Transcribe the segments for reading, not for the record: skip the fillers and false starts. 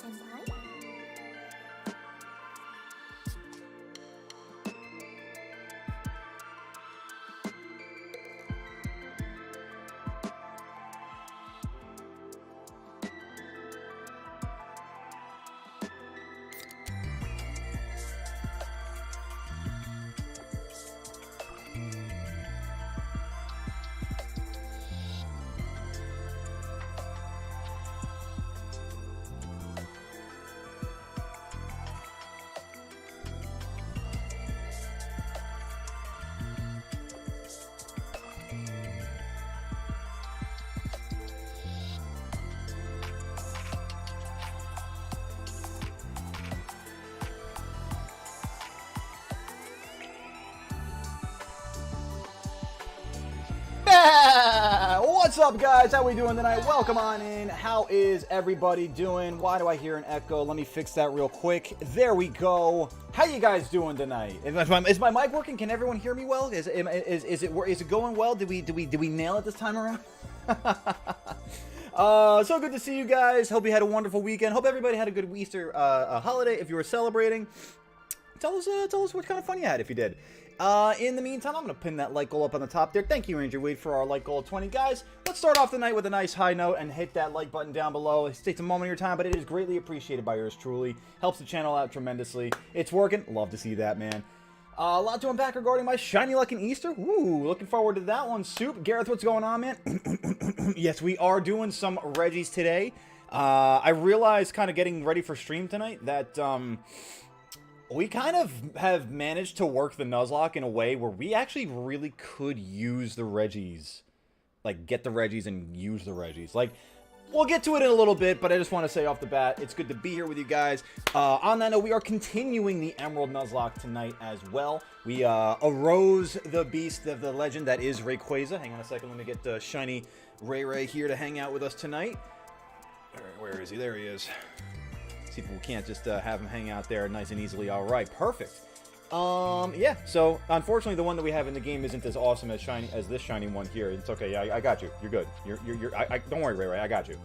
senpai. What's up, guys? How we doing tonight? Welcome on in. How is everybody doing? Why do I hear an echo? Let me fix that real quick. There we go. How you guys doing tonight? Is my mic working? Can everyone hear me well? Is it going well? Did we nail it this time around? So good to see you guys. Hope you had a wonderful weekend. Hope everybody had a good Easter holiday. If you were celebrating, tell us what kind of fun you had if you did. In the meantime, I'm going to pin that like goal up on the top there. Thank you, Ranger Wade, for our like goal of 20. Guys, let's start off the night with a nice high note and hit that like button down below. It takes a moment of your time, but it is greatly appreciated by yours truly. Helps the channel out tremendously. It's working. Love to see that, man. A lot to unpack regarding my shiny luck in Easter. Ooh, looking forward to that one. Soup. Gareth, what's going on, man? Yes, we are doing some Reggies today. I realized kind of getting ready for stream tonight that, we kind of have managed to work the Nuzlocke in a way where we actually really could use the Reggies. Like, get the Reggies and use the Reggies. Like, we'll get to it in a little bit, but I just want to say off the bat, it's good to be here with you guys. On that note, we are continuing the Emerald Nuzlocke tonight as well. We arose the beast of the legend that is Rayquaza. Hang on a second, let me get shiny Ray here to hang out with us tonight. Where is he? There he is. See if we can't just have him hang out there nice and easily. All right, perfect. Yeah. So unfortunately, the one that we have in the game isn't as awesome as shiny as this shiny one here. It's okay. Yeah, I got you. You're good. Don't worry, Ray. I got you.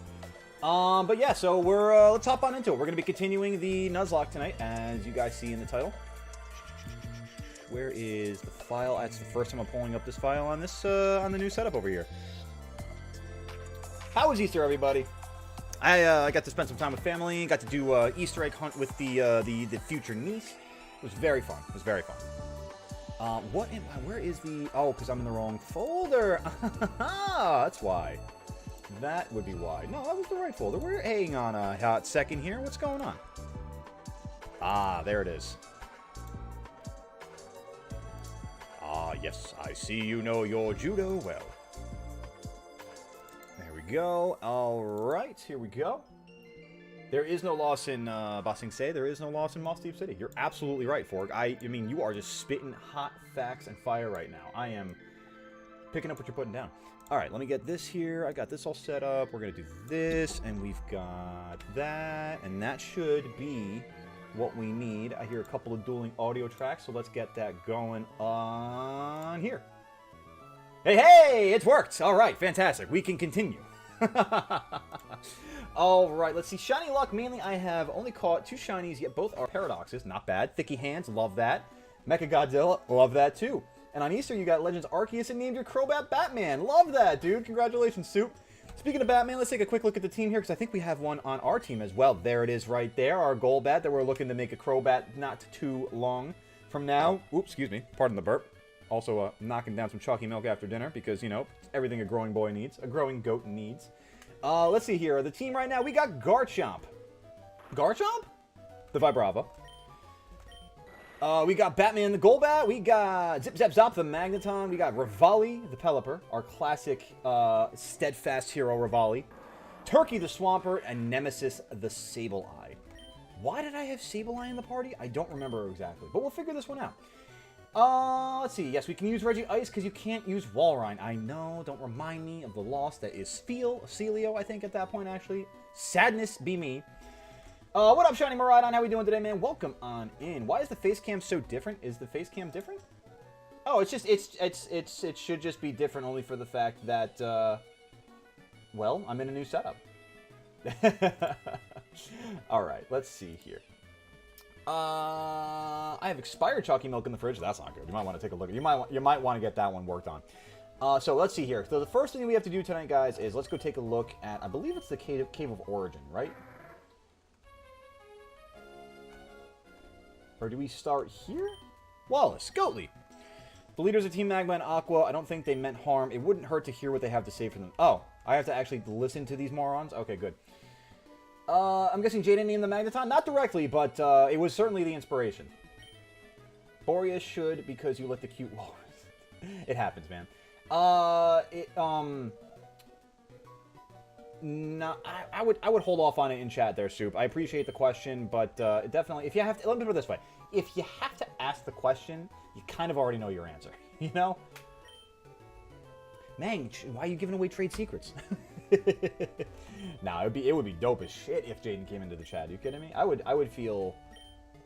But yeah. So we're let's hop on into it. We're gonna be continuing the Nuzlocke tonight, as you guys see in the title. Where is the file? That's the first time I'm pulling up this file on this on the new setup over here. How was Easter, everybody? I got to spend some time with family. Got to do Easter egg hunt with the future niece. It was very fun. It was very fun. Where is the? Oh, because I'm in the wrong folder. That's why. That would be why. No, that was the right folder. We're hang on a hot second here. What's going on? Ah, there it is. Ah, yes. I see you know your judo well. Go. All right, here we go. There is no loss in Ba Sing Se. There is no loss in Moss Deep City. You're absolutely right, Forg. I mean, you are just spitting hot facts and fire right now. I am picking up what you're putting down. All right, let me get this here. I got this all set up. We're going to do this, and we've got that, and that should be what we need. I hear a couple of dueling audio tracks, so let's get that going on here. Hey, it's worked. All right, fantastic. We can continue. All right, let's see. Shiny luck, mainly I have only caught 2 shinies, yet both are paradoxes. Not bad. Thicky hands, love that. Mecha Godzilla, love that too. And on Easter, you got Legends Arceus and named your Crobat Batman. Love that, dude. Congratulations, Soup. Speaking of Batman, let's take a quick look at the team here, because I think we have one on our team as well. There it is right there, our Golbat that we're looking to make a Crobat not too long from now. Oops, excuse me. Pardon the burp. Also, knocking down some chalky milk after dinner because, you know, everything a growing boy needs. A growing goat needs. Let's see here. The team right now, we got Garchomp. Garchomp? The Vibrava. We got Batman the Golbat. We got Zip Zap Zop the Magneton. We got Rivali the Pelipper. Our classic steadfast hero Rivali. Turkey the Swampert. And Nemesis the Sableye. Why did I have Sableye in the party? I don't remember exactly. But we'll figure this one out. Let's see. Yes, we can use Reggie Ice because you can't use Walrein. I know. Don't remind me of the loss that is Celio, I think, at that point, actually. Sadness be me. What up, Shiny Maridon? How we doing today, man? Welcome on in. Why is the face cam so different? Is the face cam different? Oh, it's just, it should just be different only for the fact that, well, I'm in a new setup. Alright, let's see here. I have expired chalky milk in the fridge. That's not good. You might want to take a look. You might want to get that one worked on. So let's see here. So the first thing we have to do tonight, guys, is let's go take a look at, I believe it's the Cave of Origin, right? Or do we start here? Wallace, Goatly. The leaders of Team Magma and Aqua, I don't think they meant harm. It wouldn't hurt to hear what they have to say for them. Oh, I have to actually listen to these morons? Okay, good. I'm guessing Jaden named the Magneton? Not directly, but it was certainly the inspiration. Boreas should, because you let the cute walrus. It happens, man. No, I would hold off on it in chat there, Soup. I appreciate the question, but definitely, if you have to, let me put it this way. If you have to ask the question, you kind of already know your answer, you know? Man, why are you giving away trade secrets? Nah, it would be dope as shit if Jaden came into the chat. Are you kidding me? I would feel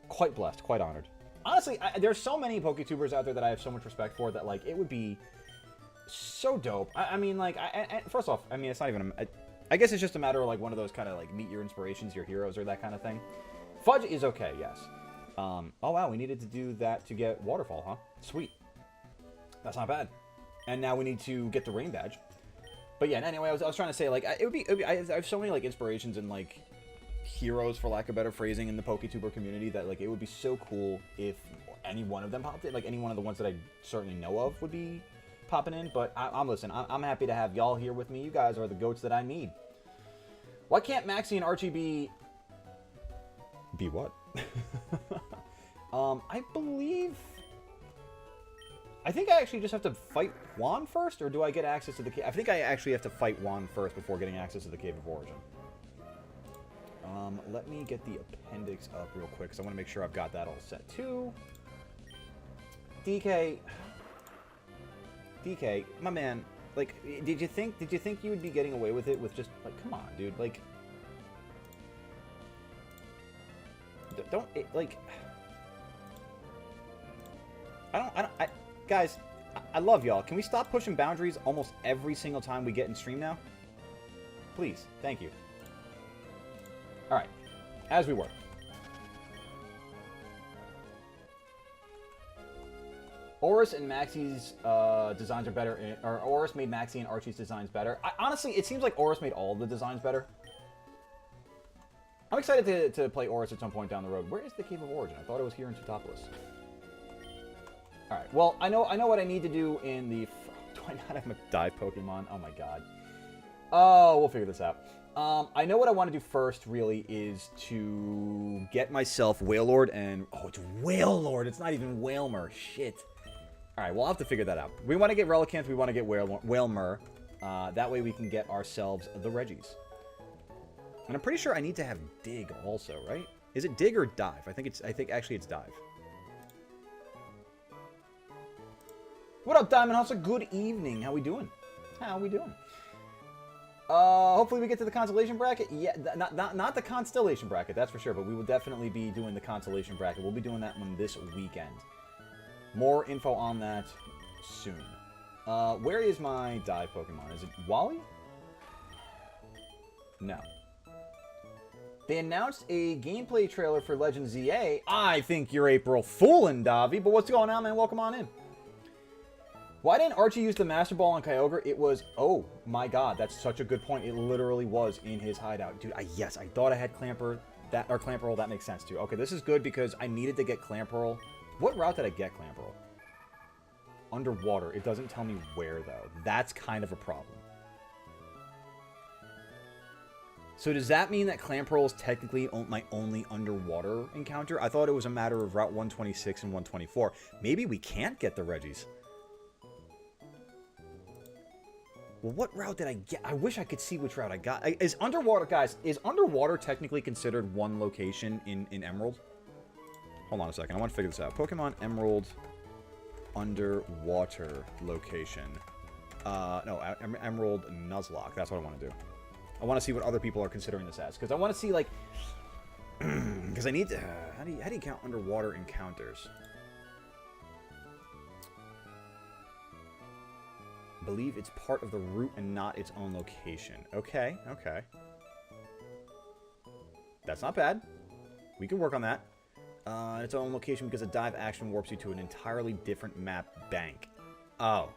quite blessed, quite honored. Honestly, there's so many PokeTubers out there that I have so much respect for that, like, it would be so dope. I mean, like, first off, I mean, it's not even I guess it's just a matter of, like, one of those kind of, like, meet your inspirations, your heroes, or that kind of thing. Fudge is okay, yes. Oh, wow, we needed to do that to get Waterfall, huh? Sweet. That's not bad. And now we need to get the Rain Badge. But yeah, anyway, I was trying to say, like, it would be I have so many, like, inspirations and, like, heroes, for lack of better phrasing, in the PokeTuber community that, like, it would be so cool if any one of them popped in. Like, any one of the ones that I certainly know of would be popping in. But I'm happy to have y'all here with me. You guys are the goats that I need. Why can't Maxie and Archie be what? I believe... I think I actually just have to fight Hoenn first, or do I get access to the cave? I think I actually have to fight Hoenn first before getting access to the Cave of Origin. Let me get the appendix up real quick, because I want to make sure I've got that all set too. DK, my man, like, did you think you would be getting away with it with just, like, come on, dude, like, guys, I love y'all. Can we stop pushing boundaries almost every single time we get in stream now? Please. Thank you. Alright. As we were. Oris and Maxie's designs are better, or Oris made Maxie and Archie's designs better. Honestly, it seems like Oris made all of the designs better. I'm excited to play Oris at some point down the road. Where is the Cave of Origin? I thought it was here in Teutopolis. Alright, well, I know what I need to do in the... Do I not have a dive Pokemon? Oh my god. Oh, we'll figure this out. I know what I want to do first, really, is to get myself Wailord and... Oh, it's Wailord! It's not even Wailmer. Shit. Alright, we'll have to figure that out. We want to get Relicanth, we want to get Wailmer. That way we can get ourselves the Reggies. And I'm pretty sure I need to have Dig also, right? Is it Dig or Dive? I think actually it's Dive. What up, Diamond Hustle? Good evening. How we doing? How we doing? Hopefully we get to the constellation bracket. Yeah, not the constellation bracket, that's for sure. But we will definitely be doing the constellation bracket. We'll be doing that one this weekend. More info on that soon. Where is my dive Pokemon? Is it Wally? No. They announced a gameplay trailer for Legend ZA. I think you're April Foolin', Davi. But what's going on, man? Welcome on in. Why didn't Archie use the Master Ball on Kyogre? It was... Oh, my god. That's such a good point. It literally was in his hideout. Dude, yes, I thought I had Clamperl. That makes sense, too. Okay, this is good because I needed to get Clamperl. What route did I get Clamperl? Underwater. It doesn't tell me where, though. That's kind of a problem. So does that mean that Clamperl is technically my only underwater encounter? I thought it was a matter of Route 126 and 124. Maybe we can't get the Reggies. Well, what route did I get? I wish I could see which route I got. Is underwater, guys, is underwater technically considered one location in Emerald? Hold on a second. I want to figure this out. Pokemon Emerald underwater location. No, Emerald Nuzlocke. That's what I want to do. I want to see what other people are considering this as. Because I want to see, like... Because I need to... How do you count underwater encounters? I believe it's part of the route and not its own location. Okay, okay. That's not bad. We can work on that. Its own location because a dive action warps you to an entirely different map bank. Oh.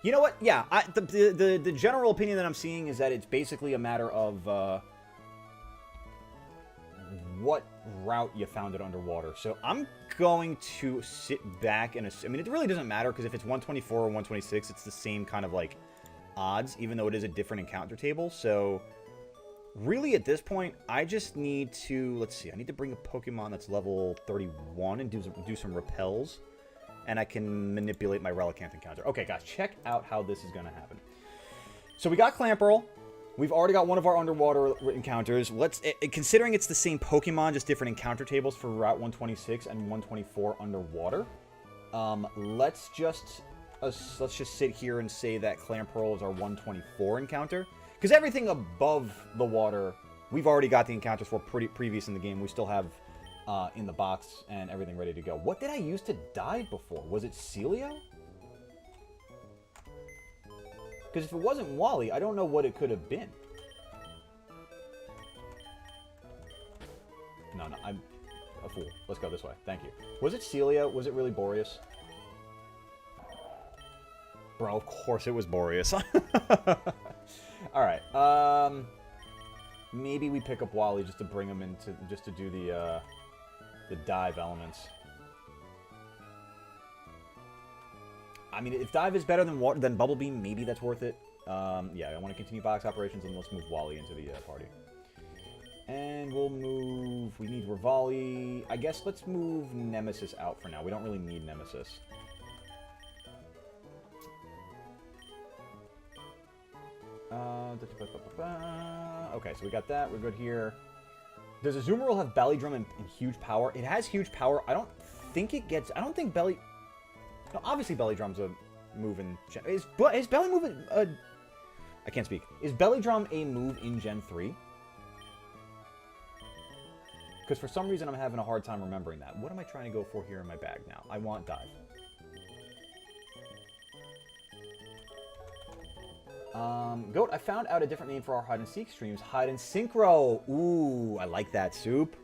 You know what? Yeah, the general opinion that I'm seeing is that it's basically a matter of what route you found it underwater. So I'm going to sit back and assume, I mean, it really doesn't matter because if it's 124 or 126, it's the same kind of like odds, even though it is a different encounter table. So really at this point, I just need to, let's see, I need to bring a Pokemon that's level 31 and do some repels. And I can manipulate my Relicanth encounter. Okay, guys, check out how this is going to happen. So we got Clamperl. We've already got one of our underwater encounters. Considering it's the same Pokemon, just different encounter tables for Route 126 and 124 underwater. Let's just sit here and say that Clamperl is our 124 encounter. Because everything above the water, we've already got the encounters for previous in the game. We still have in the box and everything ready to go. What did I use to dive before? Was it Celio? Because if it wasn't Wally, I don't know what it could have been. No, I'm a fool. Let's go this way. Thank you. Was it Celio? Was it really Boreas? Bro, of course it was Boreas. Alright, maybe we pick up Wally just to bring him into, just to do the dive elements. I mean, if dive is better than Bubble Beam, maybe that's worth it. Yeah, I want to continue box operations, and let's move Wally into the party. And we'll move... We need Rivali. I guess let's move Nemesis out for now. We don't really need Nemesis. Okay, so we got that. We're good here. Does Azumarill have Belly Drum and huge power? It has huge power. I don't think it gets... I don't think Belly... No, obviously Belly Drum's a move in... Is Belly Move... I can't speak. Is Belly Drum a move in Gen 3? Because for some reason I'm having a hard time remembering that. What am I trying to go for here in my bag now? I want Dive. Goat, I found out a different name for our hide-and-seek streams. Hide-and-synchro! Ooh, I like that, Soup.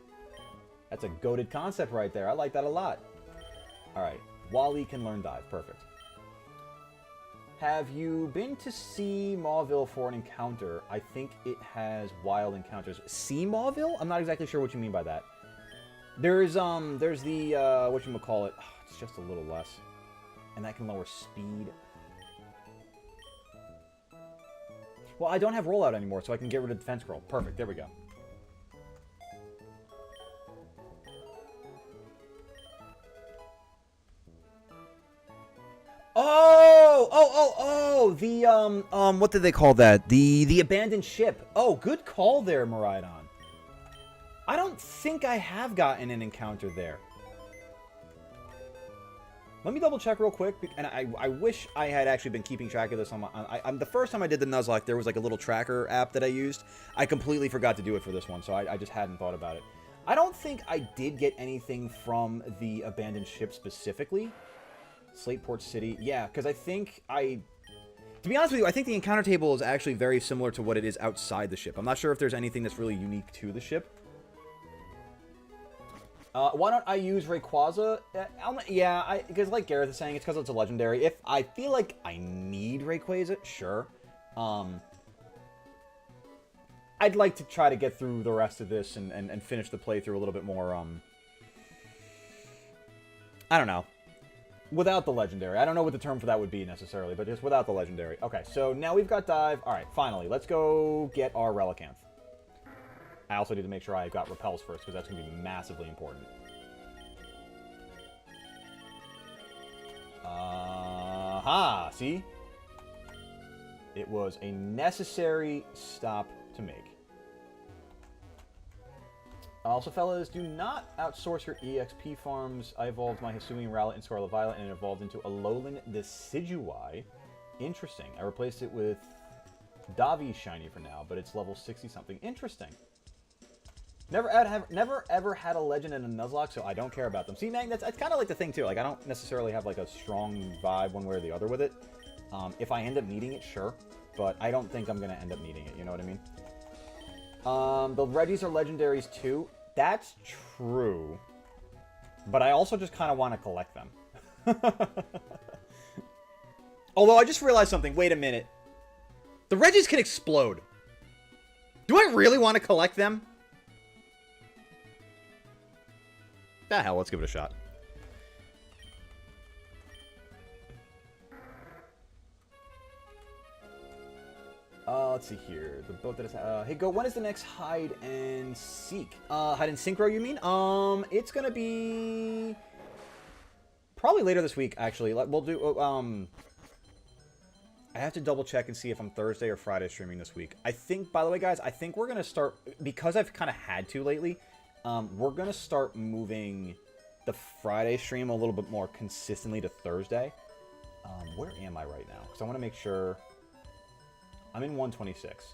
That's a goated concept right there. I like that a lot. Alright, Wally can learn Dive. Perfect. Have you been to Sea Mauville for an encounter? I think it has wild encounters. Sea Mauville? I'm not exactly sure what you mean by that. There's the, whatchamacallit. Oh, it's just a little less. And that can lower speed. Well, I don't have rollout anymore, so I can get rid of defense scroll. Perfect, there we go. Oh, the, what did they call that? The abandoned ship. Oh, good call there, Miraidon. I don't think I have gotten an encounter there. Let me double check real quick, and I wish I had actually been keeping track of this on my... the first time I did the Nuzlocke, there was like a little tracker app that I used. I completely forgot to do it for this one, so I just hadn't thought about it. I don't think I did get anything from the abandoned ship specifically. Slateport City. Yeah, because I think to be honest with you, I think the encounter table is actually very similar to what it is outside the ship. I'm not sure if there's anything that's really unique to the ship. Why don't I use Rayquaza? Yeah, because like Gareth is saying, it's because it's a legendary. If I feel like I need Rayquaza, sure. I'd like to try to get through the rest of this and finish the playthrough a little bit more, I don't know. Without the legendary. I don't know what the term for that would be necessarily, but just without the legendary. Okay, so now we've got Dive. Alright, finally. Let's go get our Relicanth. I also need to make sure I got Repels first, because that's going to be massively important. Aha! See? It was a necessary stop to make. Also, fellas, do not outsource your EXP farms. I evolved my Hisuian Rowlet in Scarlet Violet, and it evolved into Alolan Decidueye. Interesting. I replaced it with Davi's Shiny for now, but it's level 60-something. Interesting. Never ever had a legend in a Nuzlocke, so I don't care about them. See, man, that's kind of like the thing too. Like, I don't necessarily have like a strong vibe one way or the other with it. If I end up needing it, sure, but I don't think I'm gonna end up needing it. You know what I mean? The Reggies are legendaries too. That's true, but I also just kind of want to collect them. Although I just realized something. Wait a minute. The Reggies can explode. Do I really want to collect them? The hell, let's give it a shot. Let's see here. The boat that is... hey, Go, when is the next hide and seek? Hide and synchro, you mean? It's gonna be... probably later this week, actually. We'll do... I have to double check and see if I'm Thursday or Friday streaming this week. I think, by the way, guys, I think we're gonna start... because I've kind of had to lately... we're going to start moving the Friday stream a little bit more consistently to Thursday. Where am I right now? Because I want to make sure... I'm in 126.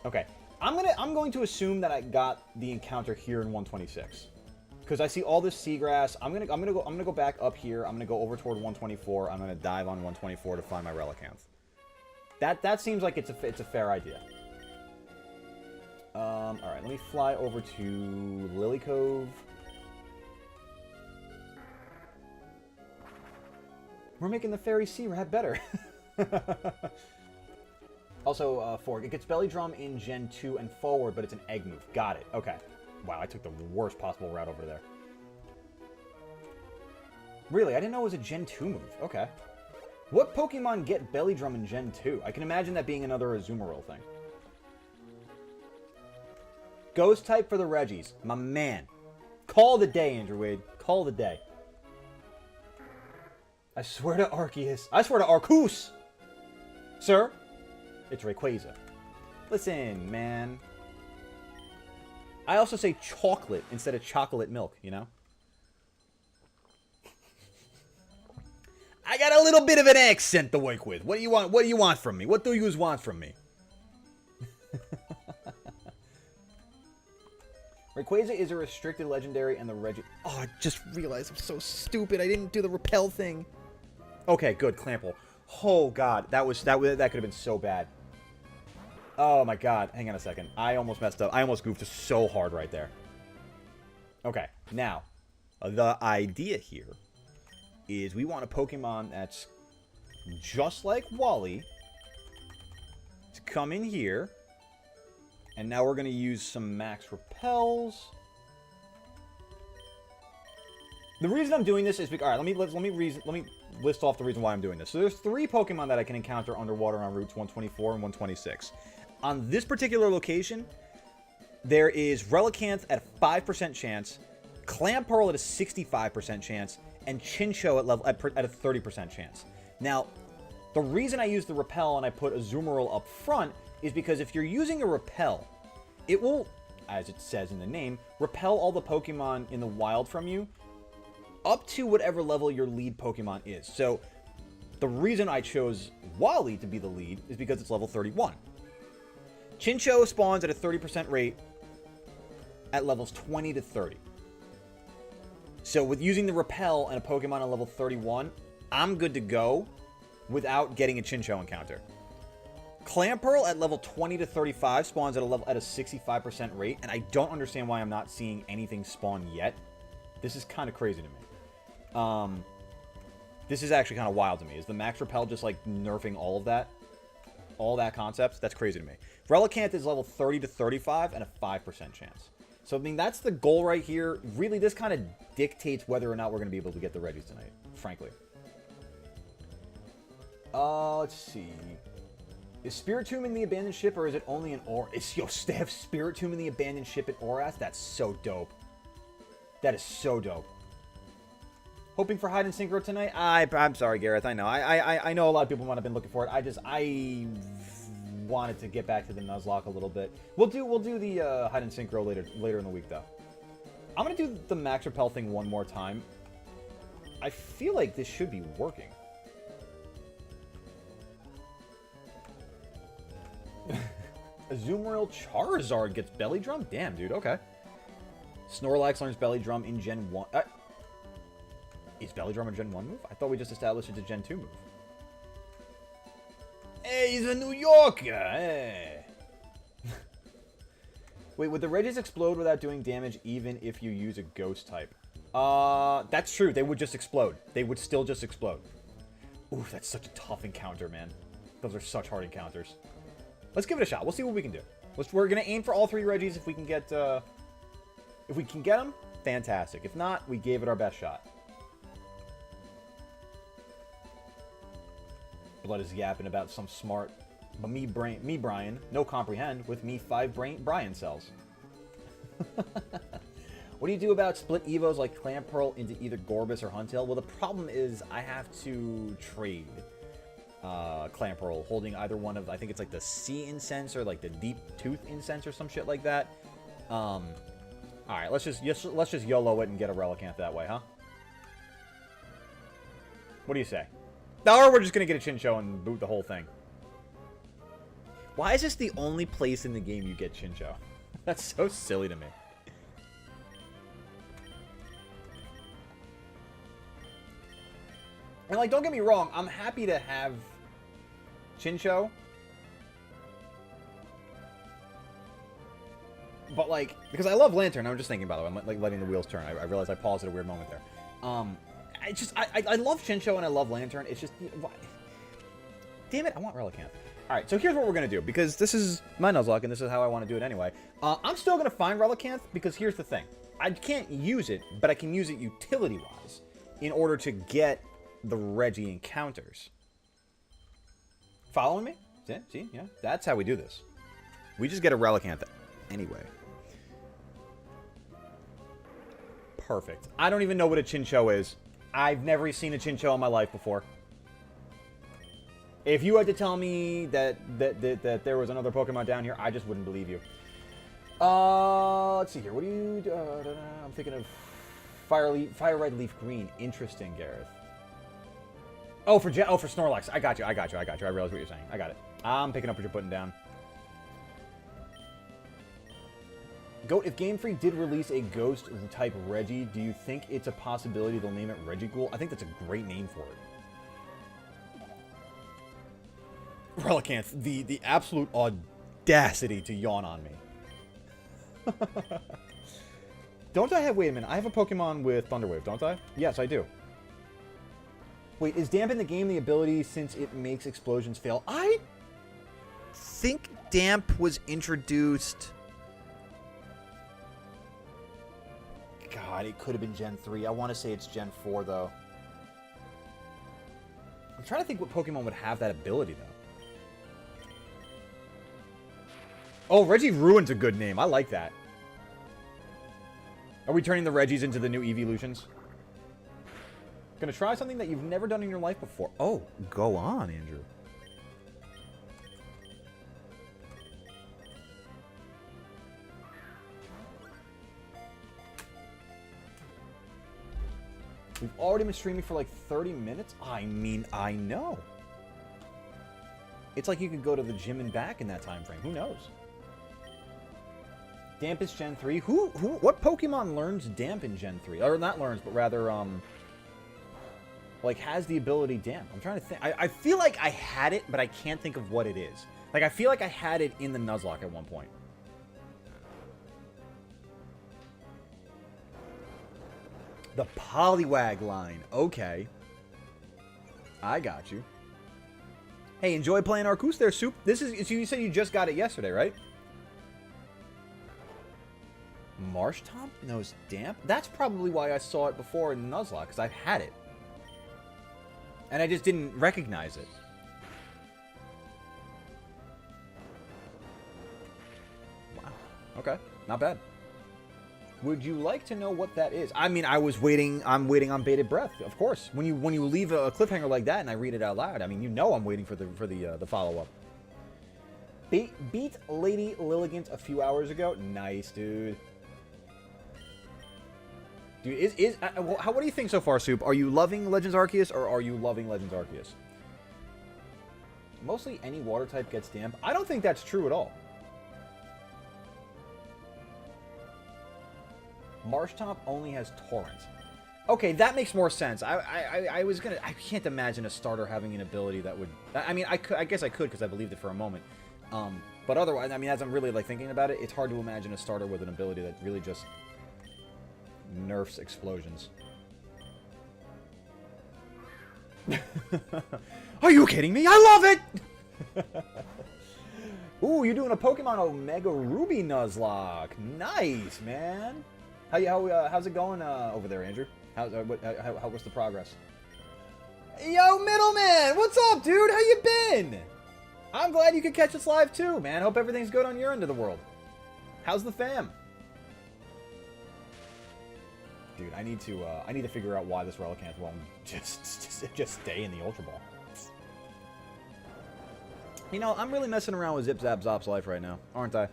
Okay. I'm going to assume that I got the encounter here in 126. Because I see all this seagrass. I'm gonna go back up here. I'm gonna go over toward 124. I'm gonna dive on 124 to find my relicanth. That seems like it's a fair idea. Alright, let me fly over to Lily Cove. We're making the fairy sea rat better. Also, Fork, it gets belly drum in Gen 2 and forward, but it's an egg move. Got it. Okay. Wow, I took the worst possible route over there. Really? I didn't know it was a Gen 2 move. Okay. What Pokemon get belly drum in Gen 2? I can imagine that being another Azumarill thing. Ghost type for the Reggies. My man. Call the day, Andrew Wade. Call the day. I swear to Arceus. I swear to Arceus! Sir, it's Rayquaza. Listen, man. I also say chocolate instead of chocolate milk, you know? I got a little bit of an accent to work with. What do you want? What do you want from me? What do you want from me? Rayquaza is a restricted legendary and the Reggie... Oh, I just realized I'm so stupid. I didn't do the repel thing. Okay, good. Clample. Oh, God. That could have been so bad. Oh, my God. Hang on a second. I almost messed up. I almost goofed so hard right there. Okay. Now, the idea here is we want a Pokemon that's just like Wally to come in here. And now we're going to use some max repels. The reason I'm doing this is because... Alright, let me list off the reason why I'm doing this. So there's 3 Pokemon that I can encounter underwater on routes 124 and 126. On this particular location, there is Relicanth at a 5% chance, Clamperl at a 65% chance, and Chinchou at a 30% chance. Now, the reason I use the repel and I put Azumarill up front is because if you're using a repel, it will, as it says in the name, repel all the Pokemon in the wild from you up to whatever level your lead Pokemon is. So, the reason I chose Wally to be the lead is because it's level 31. Chinchou spawns at a 30% rate at levels 20 to 30. So, with using the repel and a Pokemon on level 31, I'm good to go without getting a Chinchou encounter. Clamperl at level 20 to 35 spawns at a 65% rate, and I don't understand why I'm not seeing anything spawn yet. This is kind of crazy to me. This is actually kind of wild to me. Is the max repel just like nerfing all of that? All that concept? That's crazy to me. Relicanth is level 30 to 35 and a 5% chance. So, I mean, that's the goal right here. Really, this kind of dictates whether or not we're going to be able to get the Reggies tonight, frankly. Let's see. Is Spiritomb in the abandoned ship, or is it only in they have Spiritomb in the abandoned ship at Oras? That's so dope. That is so dope. Hoping for hide and synchro tonight? I'm sorry, Gareth. I know. I know a lot of people might have been looking for it. I wanted to get back to the Nuzlocke a little bit. We'll do the hide and synchro later in the week, though. I'm gonna do the max repel thing one more time. I feel like this should be working. Azumarill Charizard gets Belly Drum? Damn, dude, okay. Snorlax learns Belly Drum in Gen 1. Is Belly Drum a Gen 1 move? I thought we just established it's a Gen 2 move. Hey, he's a New Yorker! Hey. Wait, would the Regis explode without doing damage even if you use a Ghost type? That's true. They would just explode. They would still just explode. Ooh, that's such a tough encounter, man. Those are such hard encounters. Let's give it a shot. We'll see what we can do. We're gonna aim for all 3 Regis if we can get, if we can get them, fantastic. If not, we gave it our best shot. Blood is yapping about some smart, but me Brian, no comprehend, with me 5 Brian cells. What do you do about split Evos like Clamperl into either Gorbis or Huntail? Well, the problem is I have to trade Clamperl, holding either one of, I think it's like the Sea Incense or like the Deep Tooth Incense or some shit like that. Alright, let's just YOLO it and get a Relicanth that way, huh? What do you say? Or we're just gonna get a Chinchou and boot the whole thing. Why is this the only place in the game you get Chinchou? That's so silly to me. And, like, don't get me wrong, I'm happy to have Chinchou. But, like, because I love Lantern. I'm just thinking, by the way, I'm, like, letting the wheels turn. I realized I paused at a weird moment there. I love Chinchou and I love Lantern. It's just, why? Damn it, I want Relicanth. Alright, so here's what we're going to do, because this is my Nuzlocke, and this is how I want to do it anyway. I'm still going to find Relicanth, because here's the thing. I can't use it, but I can use it utility-wise in order to get the Reggie encounters. Following me? See? Yeah, that's how we do this. We just get a Relicanth anyway. Perfect. I don't even know what a Chinchou is. I've never seen a Chinchou in my life before. If you had to tell me that there was another Pokemon down here, I just wouldn't believe you. Let's see here. What do you... I'm thinking of Fire Red Leaf Green. Interesting, Gareth. Oh, for Snorlax. I got you. I realize what you're saying. I got it. I'm picking up what you're putting down. Goat, if Game Freak did release a Ghost-type Reggie, do you think it's a possibility they'll name it Regighoul? I think that's a great name for it. Relicanth, the absolute audacity to yawn on me. Don't I have... Wait a minute. I have a Pokemon with Thunder Wave, don't I? Yes, I do. Wait, is Damp in the game the ability since it makes explosions fail? I think Damp was introduced... God, it could have been Gen 3. I want to say it's Gen 4, though. I'm trying to think what Pokemon would have that ability, though. Oh, Reggie Ruin's a good name. I like that. Are we turning the Reggies into the new evolutions? Gonna try something that you've never done in your life before. Oh, go on, Andrew. We've already been streaming for like 30 minutes? I mean, I know. It's like you could go to the gym and back in that time frame. Who knows? Damp is Gen 3. What Pokemon learns Damp in Gen 3? Or not learns, but rather, like, has the ability Damp. I'm trying to think. I feel like I had it, but I can't think of what it is. Like, I feel like I had it in the Nuzlocke at one point. The Poliwag line. Okay. I got you. Hey, enjoy playing Arceus there, Soup. This is... So you said you just got it yesterday, right? Marshtomp knows Damp? That's probably why I saw it before in Nuzlocke, because I've had it. And I just didn't recognize it. Wow. Okay. Not bad. Would you like to know what that is? I mean, I'm waiting on bated breath, of course. When you leave a cliffhanger like that and I read it out loud, I mean, you know I'm waiting for the follow-up. Beat Lady Lilligant a few hours ago. Nice, dude. Dude, what do you think so far, Soup? Are you loving Legends Arceus or are you loving Legends Arceus? Mostly any water type gets Damp. I don't think that's true at all. Marshtomp only has Torrent. Okay, that makes more sense. I was gonna... I can't imagine a starter having an ability that would... I mean, I guess I could because I believed it for a moment. But otherwise, I mean, as I'm really, like, thinking about it, it's hard to imagine a starter with an ability that really just nerfs explosions. Are you kidding me? I love it! Ooh, you're doing a Pokemon Omega Ruby Nuzlocke. Nice, man. How's it going over there, Andrew? What's the progress? Yo, Middleman! What's up, dude? How you been? I'm glad you could catch us live, too, man. Hope everything's good on your end of the world. How's the fam? Dude, I need to figure out why this Relicanth won't just stay in the Ultra Ball. You know, I'm really messing around with Zip Zap Zop's life right now, aren't I?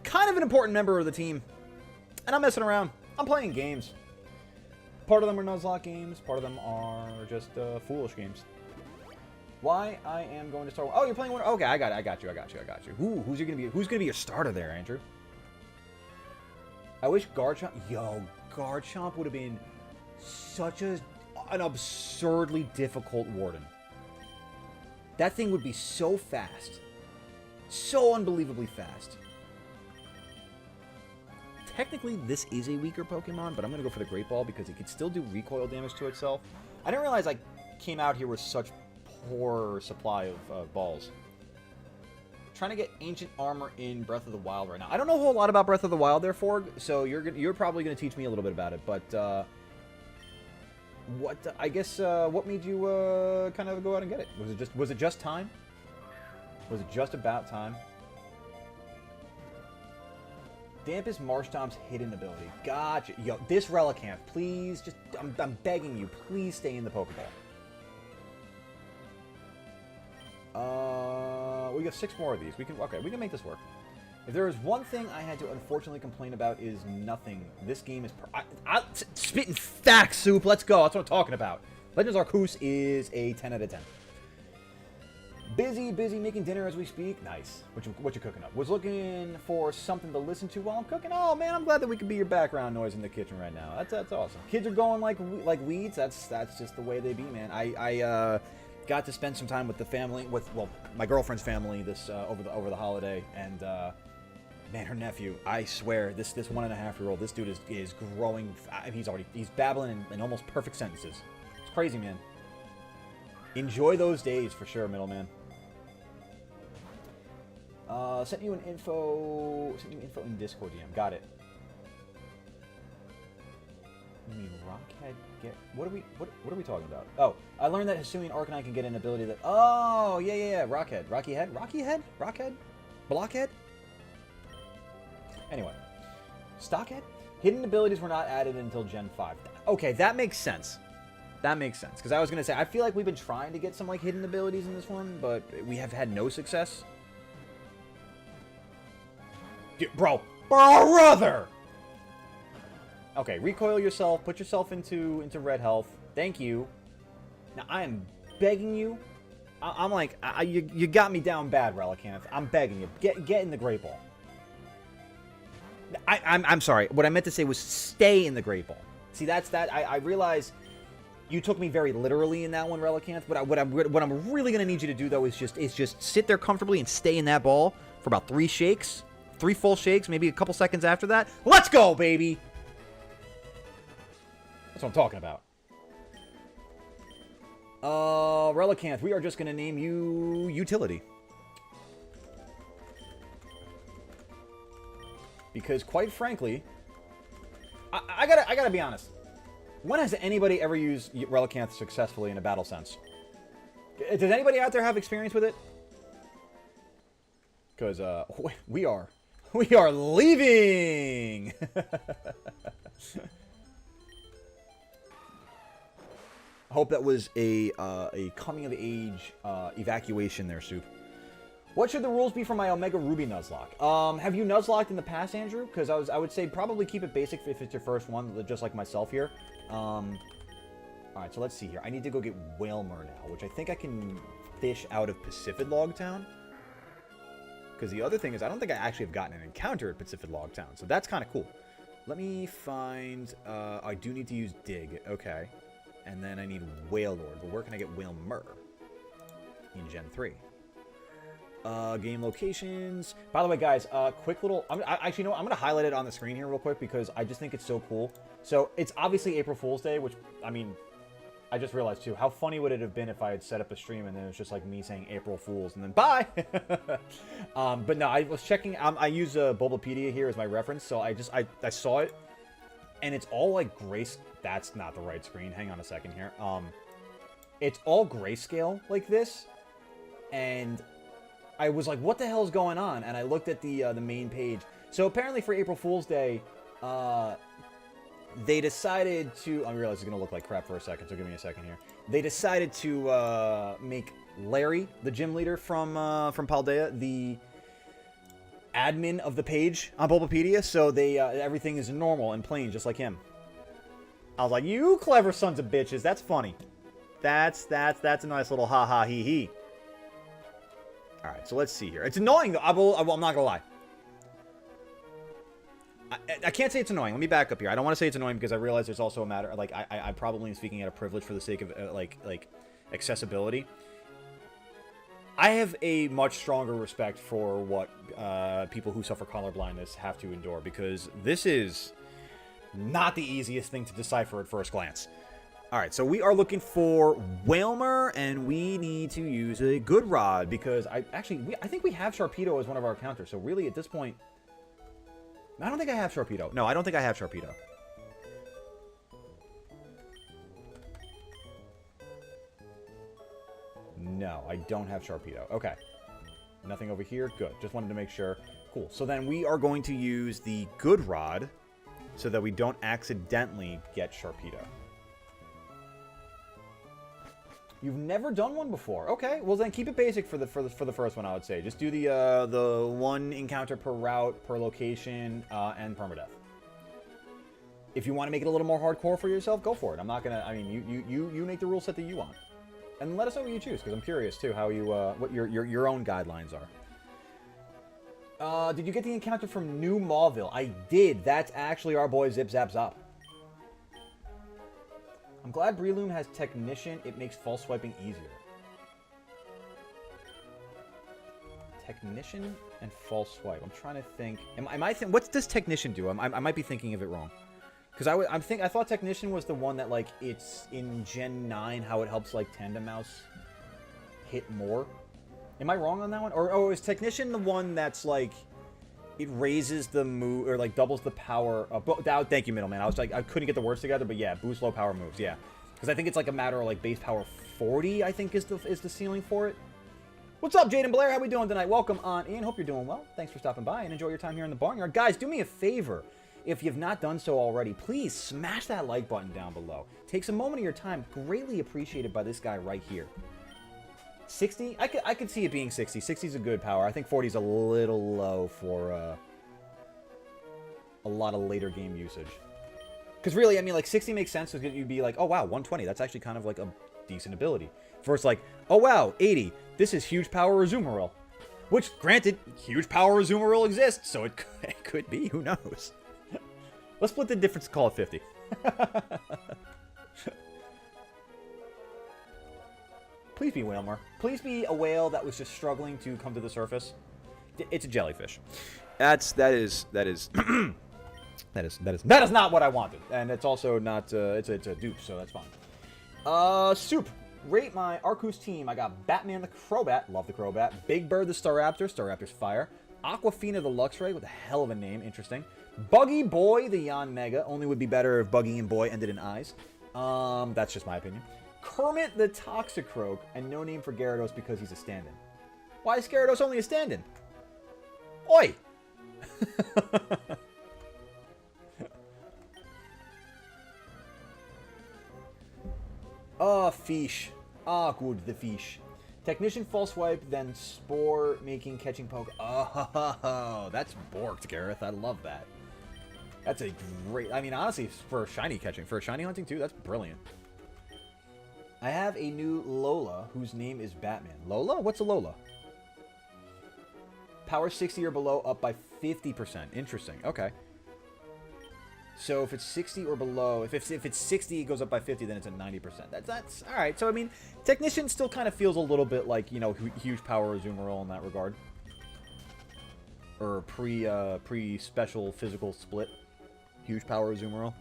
Kind of an important member of the team. And I'm messing around. I'm playing games. Part of them are Nuzlocke games. Part of them are just foolish games. Why I am going to start... Oh, you're playing one... Okay, I got you. Who's gonna be your starter there, Andrew? I wish Garchomp... Yo, Garchomp would have been such an absurdly difficult Warden. That thing would be so fast. So unbelievably fast. Technically, this is a weaker Pokemon, but I'm going to go for the Great Ball because it could still do recoil damage to itself. I didn't realize I came out here with such poor supply of balls. Trying to get Ancient Armor in Breath of the Wild right now. I don't know a whole lot about Breath of the Wild there, Forg, so you're probably going to teach me a little bit about it, but what made you kind of go out and get it? Was it just time? Was it just about time? Damp is Marshtomp's hidden ability. Gotcha. Yo, this Relicanth, please, just I'm begging you, please stay in the Pokeball. We got 6 more of these. We can make this work. If there is one thing I had to unfortunately complain about is nothing. This game is spitting facts, Soup. Let's go. That's what I'm talking about. Legends Arceus is a 10 out of 10. Busy making dinner as we speak. Nice. What you cooking up? Was looking for something to listen to while I'm cooking. Oh man, I'm glad that we could be your background noise in the kitchen right now. That's awesome. Kids are going like weeds. That's just the way they be, man. I got to spend some time with the family, with my girlfriend's family this over the holiday, and man, her nephew. I swear, this 1.5-year-old, this dude is growing. He's babbling in almost perfect sentences. It's crazy, man. Enjoy those days for sure, middleman. Sent you info in Discord DM. Got it. You mean Rockhead get... What are we talking about? Oh, I learned that Hisuian Arcanine can get an ability that... Oh, yeah. Rockhead. Rockhead? Blockhead? Anyway. Stockhead? Hidden abilities were not added until Gen 5. Okay, that makes sense. That makes sense. Because I was going to say, I feel like we've been trying to get some, like, hidden abilities in this one, but we have had no success. Dude, brother! Okay, recoil yourself. Put yourself into red health. Thank you. Now, I am begging you. I'm like, you got me down bad, Relicanth. I'm begging you. Get in the Great Ball. I'm sorry. What I meant to say was stay in the Great Ball. See, that's that. I realize you took me very literally in that one, Relicanth. But what I'm really gonna need you to do though is just sit there comfortably and stay in that ball for about 3 shakes, 3 full shakes, maybe a couple seconds after that. Let's go, baby. That's what I'm talking about. Relicanth, we are just gonna name you Utility. Because quite frankly, I gotta be honest. When has anybody ever used Relicanth successfully in a battle sense? Does anybody out there have experience with it? Because we are leaving. I hope that was a coming of age evacuation there, Soup. What should the rules be for my Omega Ruby Nuzlocke? Have you Nuzlocked in the past, Andrew? Because I would say probably keep it basic if it's your first one, just like myself here. Alright, so let's see here. I need to go get Wailmer now, which I think I can fish out of Pacific Log Town. Because the other thing is, I don't think I actually have gotten an encounter at Pacific Log Town, so that's kind of cool. Let me find... I do need to use Dig. Okay. And then I need Wailord. But where can I get Wailmer? In Gen 3. Game locations. By the way, guys, quick little... actually, you know what? I'm going to highlight it on the screen here real quick because I just think it's so cool. So, it's obviously April Fool's Day, which, I mean... I just realized, too, how funny would it have been if I had set up a stream and then it was just like me saying April Fools and then bye! But no, I was checking... I use Bulbapedia here as my reference, so I saw it, and it's all like grace... That's not the right screen. Hang on a second here. It's all grayscale like this, and I was like, what the hell is going on? And I looked at the main page. So apparently for April Fool's Day, they decided to... I realize it's going to look like crap for a second, so give me a second here. They decided to make Larry, the gym leader from Paldea, the admin of the page on Bulbapedia, so they everything is normal and plain, just like him. I was like, you clever sons of bitches, that's funny. That's a nice little ha-ha hee-hee. Alright, so let's see here. It's annoying, though. I'm not going to lie. I can't say it's annoying. Let me back up here. I don't want to say it's annoying because I realize there's also a matter... Like, I probably am speaking out of privilege for the sake of, like accessibility. I have a much stronger respect for what people who suffer color blindness have to endure because this is not the easiest thing to decipher at first glance. Alright, so we are looking for Wailmer, and we need to use a Good Rod because I think we have Sharpedo as one of our counters, so really at this point... I don't think I have Sharpedo. No, I don't think I have Sharpedo. No, I don't have Sharpedo. Okay. Nothing over here. Good. Just wanted to make sure. Cool. So then we are going to use the Good Rod so that we don't accidentally get Sharpedo. You've never done one before. Okay, well then keep it basic for the first one, I would say. Just do the one encounter per route, per location, and permadeath. If you want to make it a little more hardcore for yourself, go for it. I'm not gonna. I mean, you make the rule set that you want, and let us know what you choose because I'm curious too how you what your own guidelines are. Did you get the encounter from New Mauville? I did. That's actually our boy Zip Zap Zop. I'm glad Breloom has Technician. It makes false swiping easier. Technician and false swipe. I'm trying to think. What does Technician do? I might be thinking of it wrong. Because I thought Technician was the one that like it's in Gen 9 how it helps like Tandem Mouse hit more. Am I wrong on that one? Or is Technician the one that's like it raises the move or like doubles the power of... Thank you, middleman. I was like, I couldn't get the words together, but yeah, boost low power moves, yeah. Because I think it's like a matter of like base power 40, I think is the ceiling for it. What's up, Jaden Blair? How we doing tonight? Welcome on in. Hope you're doing well. Thanks for stopping by and enjoy your time here in the barnyard. Guys, do me a favor. If you've not done so already, please smash that like button down below. Take some moment of your time. Greatly appreciated by this guy right here. 60? I could see it being 60. 60 is a good power. I think 40 is a little low for a lot of later game usage. Because really, I mean, like 60 makes sense because you'd be like, oh wow, 120. That's actually kind of like a decent ability. Versus like, oh wow, 80. This is huge power Azumarill. Which, granted, huge power Azumarill exists, so it could be. Who knows? Let's split the difference and call it 50. Please be Wailmer. Please be a whale that was just struggling to come to the surface. It's a jellyfish. That is not what I wanted, and it's also not. It's a dupe, so that's fine. Soup. Rate my Arceus team. I got Batman the Crobat. Love the Crobat. Big Bird the Staraptor. Staraptor's fire. Aquafina the Luxray with a hell of a name. Interesting. Buggy Boy the Yanmega. Only would be better if Buggy and Boy ended in eyes. That's just my opinion. Kermit the Toxicroak, and no name for Gyarados because he's a stand-in. Why is Gyarados only a stand-in? Oi! Oh, fish. Ah, good, the fish. Technician false swipe, then spore making catching poke. Oh, that's borked, Gareth. I love that. That's a great... I mean, honestly, for shiny catching, for shiny hunting too, that's brilliant. I have a new Lola whose name is Batman. Lola? What's a Lola? Power 60 or below, up by 50%. Interesting. Okay. So if it's 60 or below, if it's 60, it goes up by 50, then it's at 90%. That's all right. So I mean, Technician still kind of feels a little bit like, you know, huge power Azumarill in that regard, or pre special physical split, huge power Azumarill.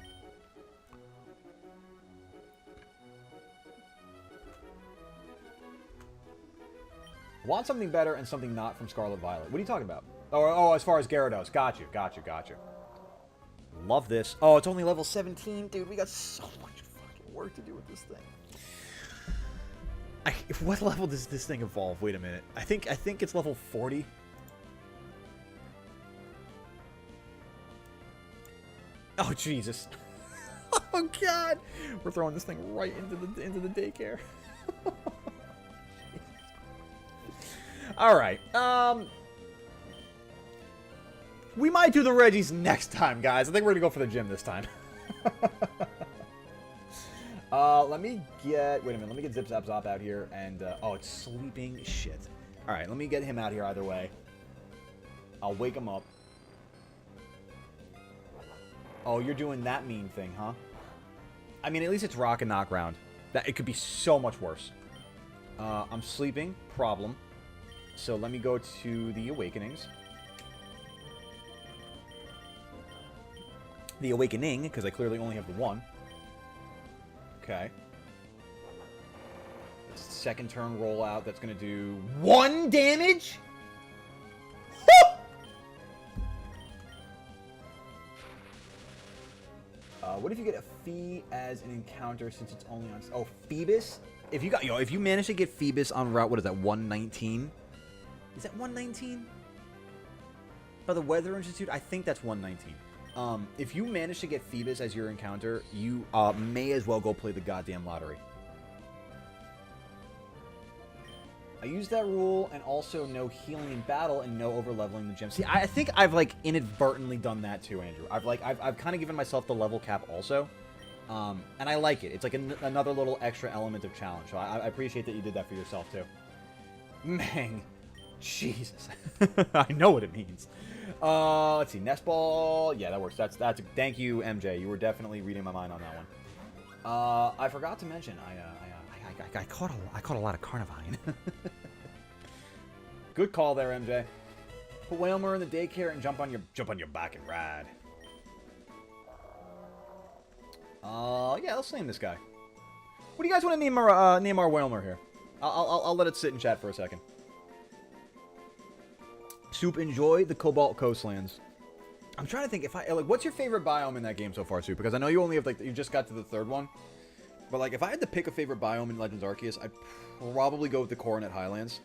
Want something better and something not from Scarlet Violet. What are you talking about? Oh, as far as Gyarados. Got you. Love this. Oh, it's only level 17. Dude, we got so much fucking work to do with this thing. What level does this thing evolve? Wait a minute. I think it's level 40. Oh, Jesus. Oh, God. We're throwing this thing right into the daycare. All right. We might do the Reggies next time, guys. I think we're going to go for the gym this time. Let me get... Wait a minute. Let me get Zip Zap Zop out here. And, oh, it's sleeping. Shit. All right. Let me get him out here either way. I'll wake him up. Oh, you're doing that mean thing, huh? I mean, at least it's Rock and Knock round. It could be so much worse. I'm sleeping. Problem. So let me go to the Awakenings. The Awakening, because I clearly only have the one. Okay. Second turn rollout, that's going to do 1 damage? What if you get a Fee as an encounter since it's only on... Oh, Phoebus? If you manage to get Phoebus on route, what is that, 119? Is that 119? By the Weather Institute? I think that's 119. If you manage to get Phoebus as your encounter, you may as well go play the goddamn lottery. I use that rule, and also no healing in battle and no over-leveling the gym. See, I think I've, like, inadvertently done that too, Andrew. I've kind of given myself the level cap also. And I like it. It's like another little extra element of challenge. So I appreciate that you did that for yourself too. Mang. Jesus. I know what it means. Let's see. Nest Ball. Yeah, that works. That's thank you, MJ. You were definitely reading my mind on that one. I forgot to mention, I caught a lot of Carnivine. Good call there, MJ. Put Wailmer in the daycare and jump on your back and ride. Yeah, let's name this guy. What do you guys want to name our Wailmer here? I'll let it sit in chat for a second. Soup, enjoy the Cobalt Coastlands. I'm trying to think if what's your favorite biome in that game so far, Soup? Because I know you only have you just got to the 3rd one. But like, if I had to pick a favorite biome in Legends Arceus, I'd probably go with the Coronet Highlands.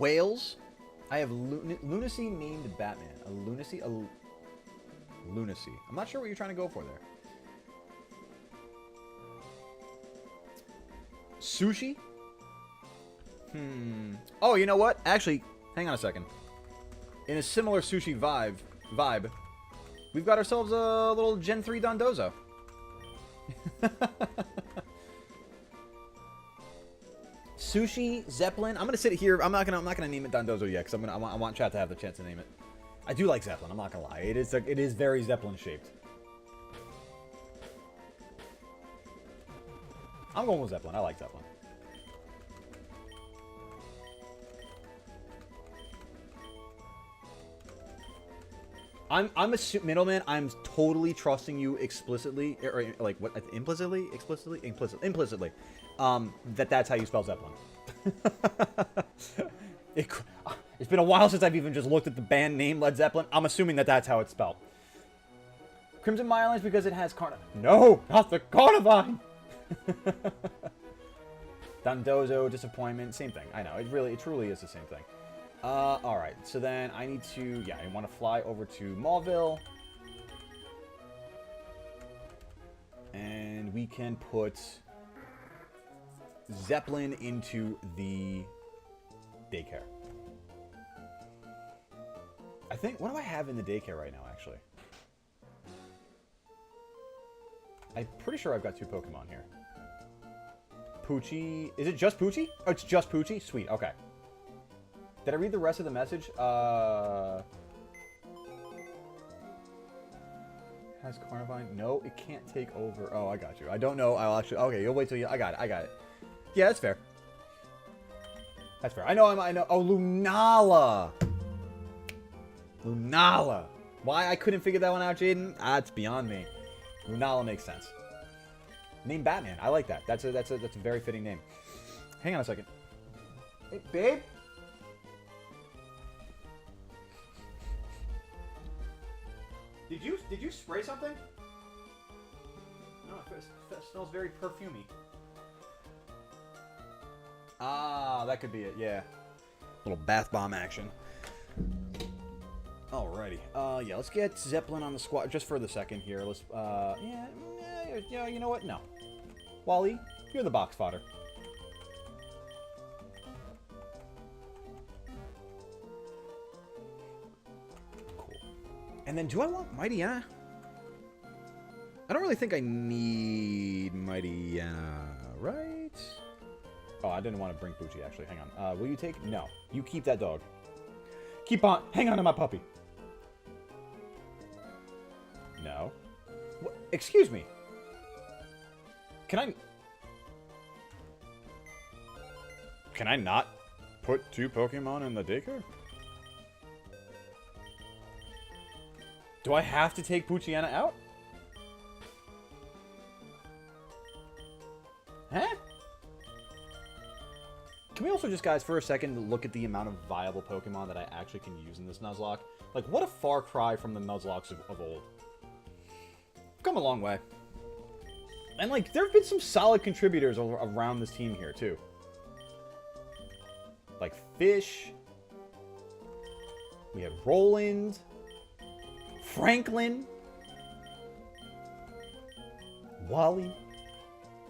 Whales. I have Lunacy named Batman. A Lunacy. Lunacy. I'm not sure what you're trying to go for there. Sushi? Oh, you know what? Actually, hang on a second. In a similar sushi vibe, we've got ourselves a little Gen 3 Dondozo. Sushi, Zeppelin. I'm gonna sit here. I'm not gonna name it Dondozo yet, because I want chat to have the chance to name it. I do like Zeppelin. I'm not gonna lie. It is very Zeppelin shaped. I'm going with Zeppelin. I like Zeppelin. I'm a middleman. I'm totally trusting you explicitly, or like what? Implicitly. That's how you spell Zeppelin. It's been a while since I've even just looked at the band name Led Zeppelin. I'm assuming that's how it's spelled. Crimson Mylines because it has No, not the Carnivine. Dondozo, disappointment, same thing. I know, it truly is the same thing. Alright, so then I need to, I want to fly over to Mauville. And we can put Zeppelin into the daycare. I think, what do I have in the daycare right now, actually? I'm pretty sure I've got 2 Pokemon here. Poochie, is it just Poochie? Oh, it's just Poochie? Sweet, okay. Did I read the rest of the message? has Carnivine? No, it can't take over. Oh, I got you. I don't know. I'll actually... Okay, you'll wait till you... I got it. I got it. Yeah, that's fair. That's fair. I know. Oh, Lunala. Lunala. Why I couldn't figure that one out, Jaden? It's beyond me. Lunala makes sense. Name Batman. I like that. That's a very fitting name. Hang on a second. Hey, babe? Did you spray something? No, it smells very perfumey. Ah, that could be it, yeah. Little bath bomb action. Alrighty. Yeah, let's get Zeppelin on the squad just for the second here. Let's, yeah, you know what? No. Wally, you're the box fodder. Cool. And then do I want Mightyena? I don't really think I need Mightyena, right? Oh, I didn't want to bring Poochie, actually. Hang on. Will you take... No. You keep that dog. Keep on... Hang on to my puppy. No. What? Excuse me. Can I not put 2 Pokemon in the daycare? Do I have to take Poochyena out? Huh? Can we also just, guys, for a second, look at the amount of viable Pokemon that I actually can use in this Nuzlocke? Like, what a far cry from the Nuzlockes of old. Come a long way. And, like, there have been some solid contributors around this team here, too. Like, Fish. We have Roland. Franklin. Wally.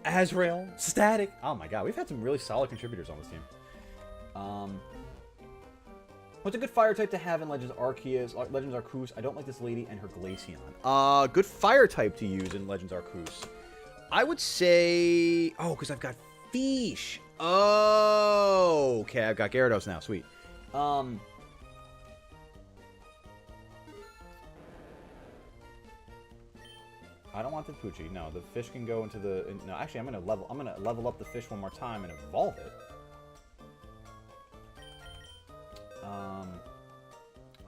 Azrael. Static. Oh my god, we've had some really solid contributors on this team. What's a good fire type to have in Legends Arceus? Legends Arceus. I don't like this lady and her Glaceon. Good fire type to use in Legends Arceus. I would say... Oh, because I've got Fish. Oh, okay, I've got Gyarados now. Sweet. I don't want the Poochie. No, the fish can go into the... No, actually, I'm gonna level up the fish one more time and evolve it. I'm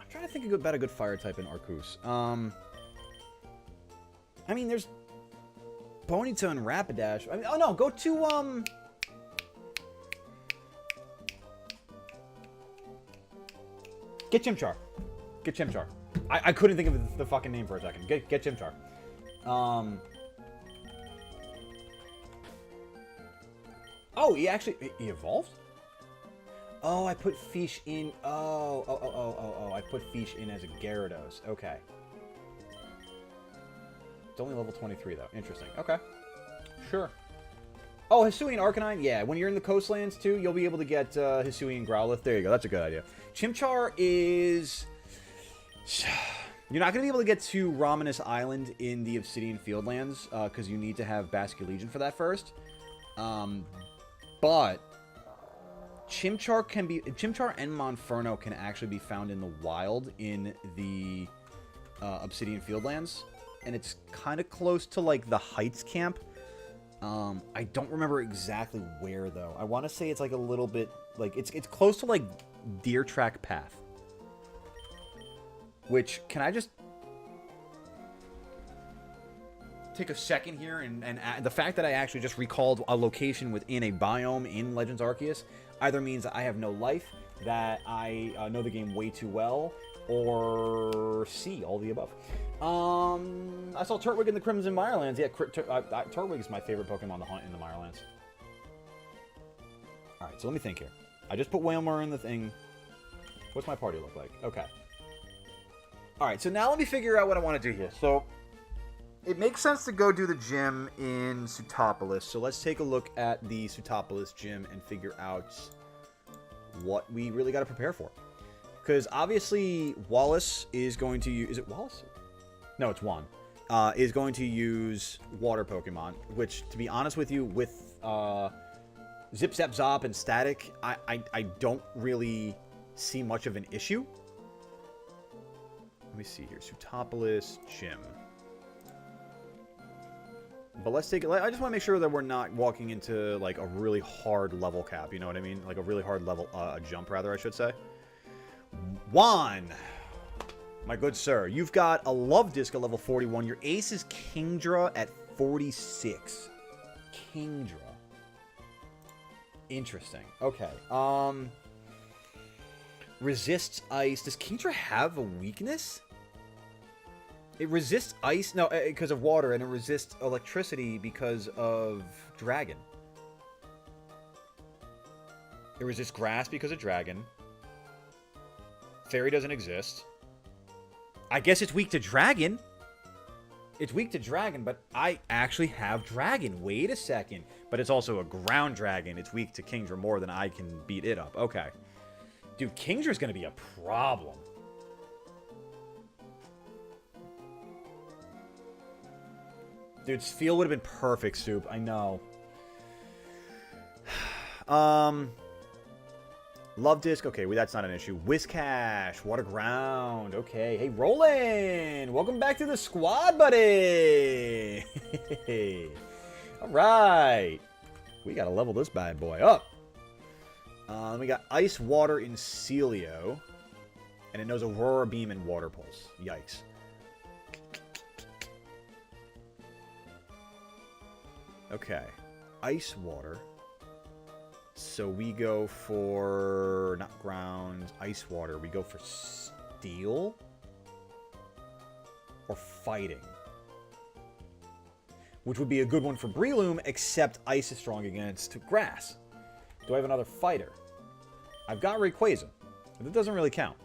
trying to think about a good fire type in Arceus. I mean, there's Ponyta and Rapidash. I mean, oh no, go to get Chimchar. Get Chimchar. I couldn't think of the fucking name for a second. Get Chimchar. Oh, he evolved? Oh, I put Fish in. Oh, I put Fish in as a Gyarados. Okay. It's only level 23, though. Interesting. Okay. Sure. Oh, Hisuian Arcanine? Yeah, when you're in the coastlands, too, you'll be able to get Hisuian Growlithe. There you go. That's a good idea. Chimchar is... You're not going to be able to get to Romanus Island in the Obsidian Fieldlands, because you need to have Basculegion for that first. But... Chimchar and Monferno can actually be found in the wild in the Obsidian Fieldlands. And it's kind of close to, like, the Heights camp. I don't remember exactly where, though. I want to say it's, like, a little bit... Like, it's close to, like, Deer Track Path. Which, can I just... take a second here and the fact that I actually just recalled a location within a biome in Legends Arceus either means that I have no life, that I know the game way too well, or C, all the above. I saw Turtwig in the Crimson Mirelands. Yeah, Turtwig is my favorite Pokemon to hunt in the Mirelands. Alright, so let me think here. I just put Wailmer in the thing. What's my party look like? Okay. Alright, so now let me figure out what I want to do here. So... it makes sense to go do the gym in Sootopolis, so let's take a look at the Sootopolis gym and figure out what we really got to prepare for. Because obviously Wallace is going to use... Is it Wallace? No, it's Juan. Is going to use water Pokemon, which, to be honest with you, with Zip Zap Zop and Static, I don't really see much of an issue. Let me see here. Sootopolis gym. But let's take it. I just want to make sure that we're not walking into like a really hard level cap. You know what I mean? Like a really hard level jump, rather, I should say. Juan, my good sir, you've got a love disc at level 41. Your ace is Kingdra at 46. Kingdra. Interesting. Okay. Resists ice. Does Kingdra have a weakness? It resists ice, no, because of water, and it resists electricity because of dragon. It resists grass because of dragon. Fairy doesn't exist. I guess it's weak to dragon. It's weak to dragon, but I actually have dragon. Wait a second. But it's also a ground dragon. It's weak to Kingdra more than I can beat it up. Okay. Dude, Kingdra's going to be a problem. Dude, Spheal would have been perfect, Soup. I know. Love Disc. Okay, well, that's not an issue. Whiscash. Water Ground. Okay. Hey, Roland. Welcome back to the squad, buddy. All right. We got to level this bad boy up. We got Ice, Water, in Celio. And it knows Aurora Beam and Water Pulse. Yikes. Okay. Ice, Water. So we go for... not ground. Ice, Water. We go for Steel? Or Fighting? Which would be a good one for Breloom, except Ice is strong against Grass. Do I have another fighter? I've got Rayquaza. But that doesn't really count.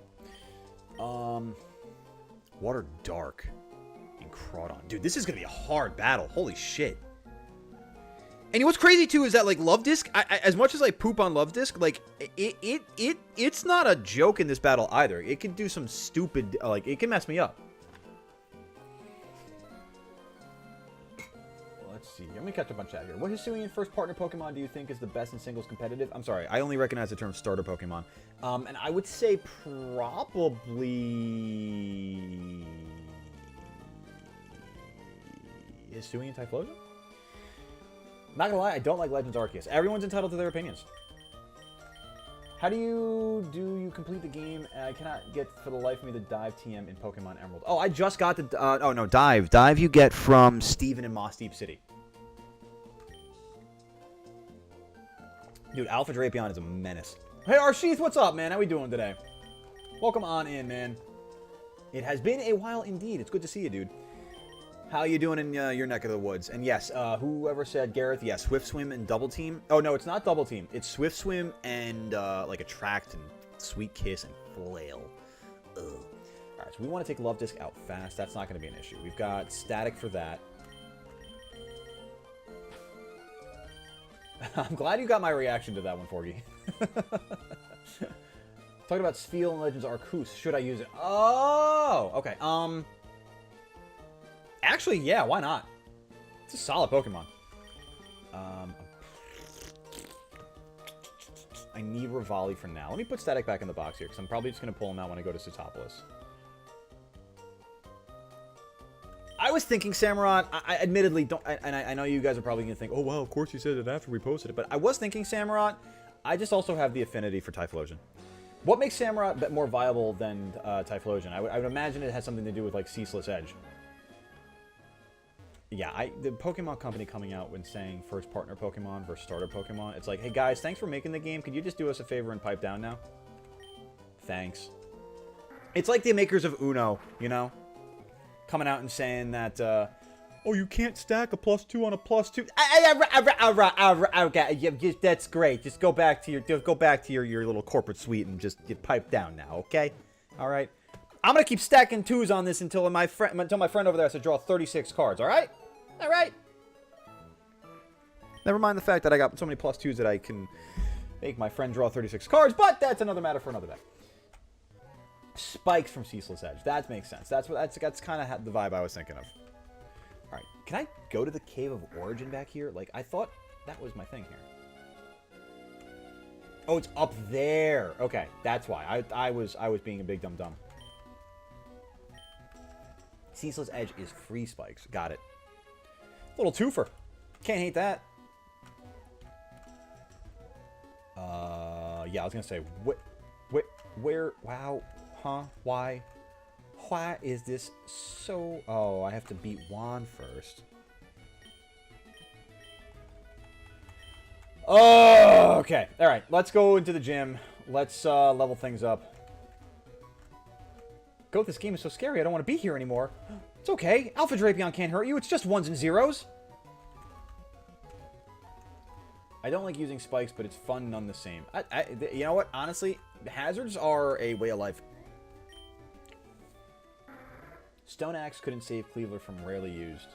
Water Dark. And Crawdon. Dude, this is going to be a hard battle. Holy shit. And what's crazy, too, is that, like, Love Disc, as much as I poop on Love Disc, like, it's not a joke in this battle either. It can do some stupid, like, it can mess me up. Let's see. Let me catch up on chat here. What Hisuian first partner Pokemon do you think is the best in singles competitive? I'm sorry, I only recognize the term starter Pokemon. And I would say probably... Hisuian Typhlosion? Not gonna lie, I don't like Legends Arceus. Everyone's entitled to their opinions. How do you complete the game? I cannot get for the life of me the Dive TM in Pokemon Emerald. Oh, I just got the... oh, no, Dive. Dive you get from Steven in Moss Deep City. Dude, Alpha Drapion is a menace. Hey, Arsheath, what's up, man? How we doing today? Welcome on in, man. It has been a while indeed. It's good to see you, dude. How you doing in your neck of the woods? And yes, whoever said Gareth, yes, Swift Swim and Double Team. Oh, no, it's not Double Team. It's Swift Swim and, like, Attract and Sweet Kiss and Flail. Ugh. All right, so we want to take Love Disc out fast. That's not going to be an issue. We've got Static for that. I'm glad you got my reaction to that one, Forgy. Talking about Spheal and Legends Arceus. Should I use it? Oh, okay. Actually, yeah, why not? It's a solid Pokemon. I need Rivali for now. Let me put Static back in the box here, because I'm probably just going to pull him out when I go to Cetopolis. I was thinking Samurott. I admittedly don't... And I know you guys are probably going to think, oh, well, of course you said it after we posted it. But I was thinking Samurott. I just also have the affinity for Typhlosion. What makes Samurott more viable than Typhlosion? I would imagine it has something to do with, like, Ceaseless Edge. Yeah, the Pokemon Company coming out when saying first partner Pokemon versus starter Pokemon, it's like, hey guys, thanks for making the game. Could you just do us a favor and pipe down now? Thanks. It's like the makers of Uno, you know? Coming out and saying that, oh, you can't stack a +2 on a +2. Okay, that's great. Just go back to your little corporate suite and just get piped down now, okay? All right. I'm gonna keep stacking 2s on this until my friend over there has to draw 36 cards. All right, all right. Never mind the fact that I got so many +2s that I can make my friend draw 36 cards, but that's another matter for another day. Spikes from Ceaseless Edge. That makes sense. That's kind of the vibe I was thinking of. All right, can I go to the Cave of Origin back here? Like I thought that was my thing here. Oh, it's up there. Okay, that's why I was being a big dum-dum. Ceaseless Edge is free spikes. Got it. Little twofer. Can't hate that. Yeah, I was gonna say, where, wow, huh, why is this so, oh, I have to beat Juan first. Oh, okay, alright, let's go into the gym. Let's, level things up. Go, this game is so scary, I don't want to be here anymore. It's okay, Alpha Drapion can't hurt you, it's just ones and zeros. I don't like using spikes, but it's fun none the same. You know what? Honestly, hazards are a way of life. Stone Axe couldn't save Cleaver from rarely used.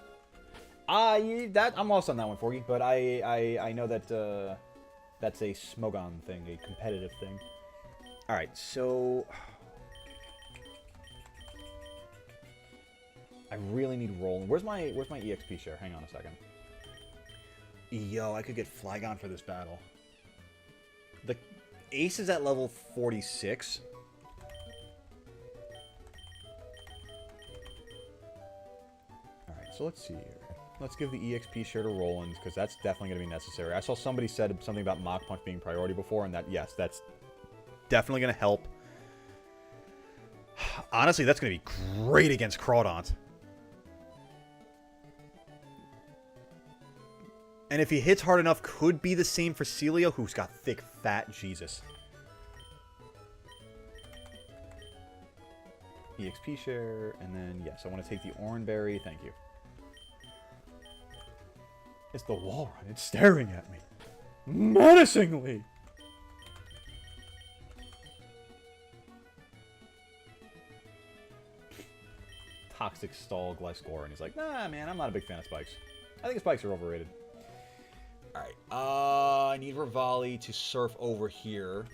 I'm lost on that one, Forgy, but I know that that's a Smogon thing, a competitive thing. All right, so I really need rolling. Where's my EXP share? Hang on a second. Yo, I could get Flygon for this battle. The Ace is at level 46. Alright, so let's see here. Let's give the EXP share to Roland, because that's definitely going to be necessary. I saw somebody said something about Mach Punch being priority before, and that, yes, that's definitely going to help. Honestly, that's going to be great against Crawdont. And if he hits hard enough, could be the same for Celio, who's got thick, fat Jesus. EXP share, and then, yes, I want to take the Oranberry. Thank you. It's the Walrun. It's staring at me. Menacingly! Toxic Stall Glycorin. He's like, nah, man, I'm not a big fan of spikes. I think spikes are overrated. Alright, I need Rivali to surf over here.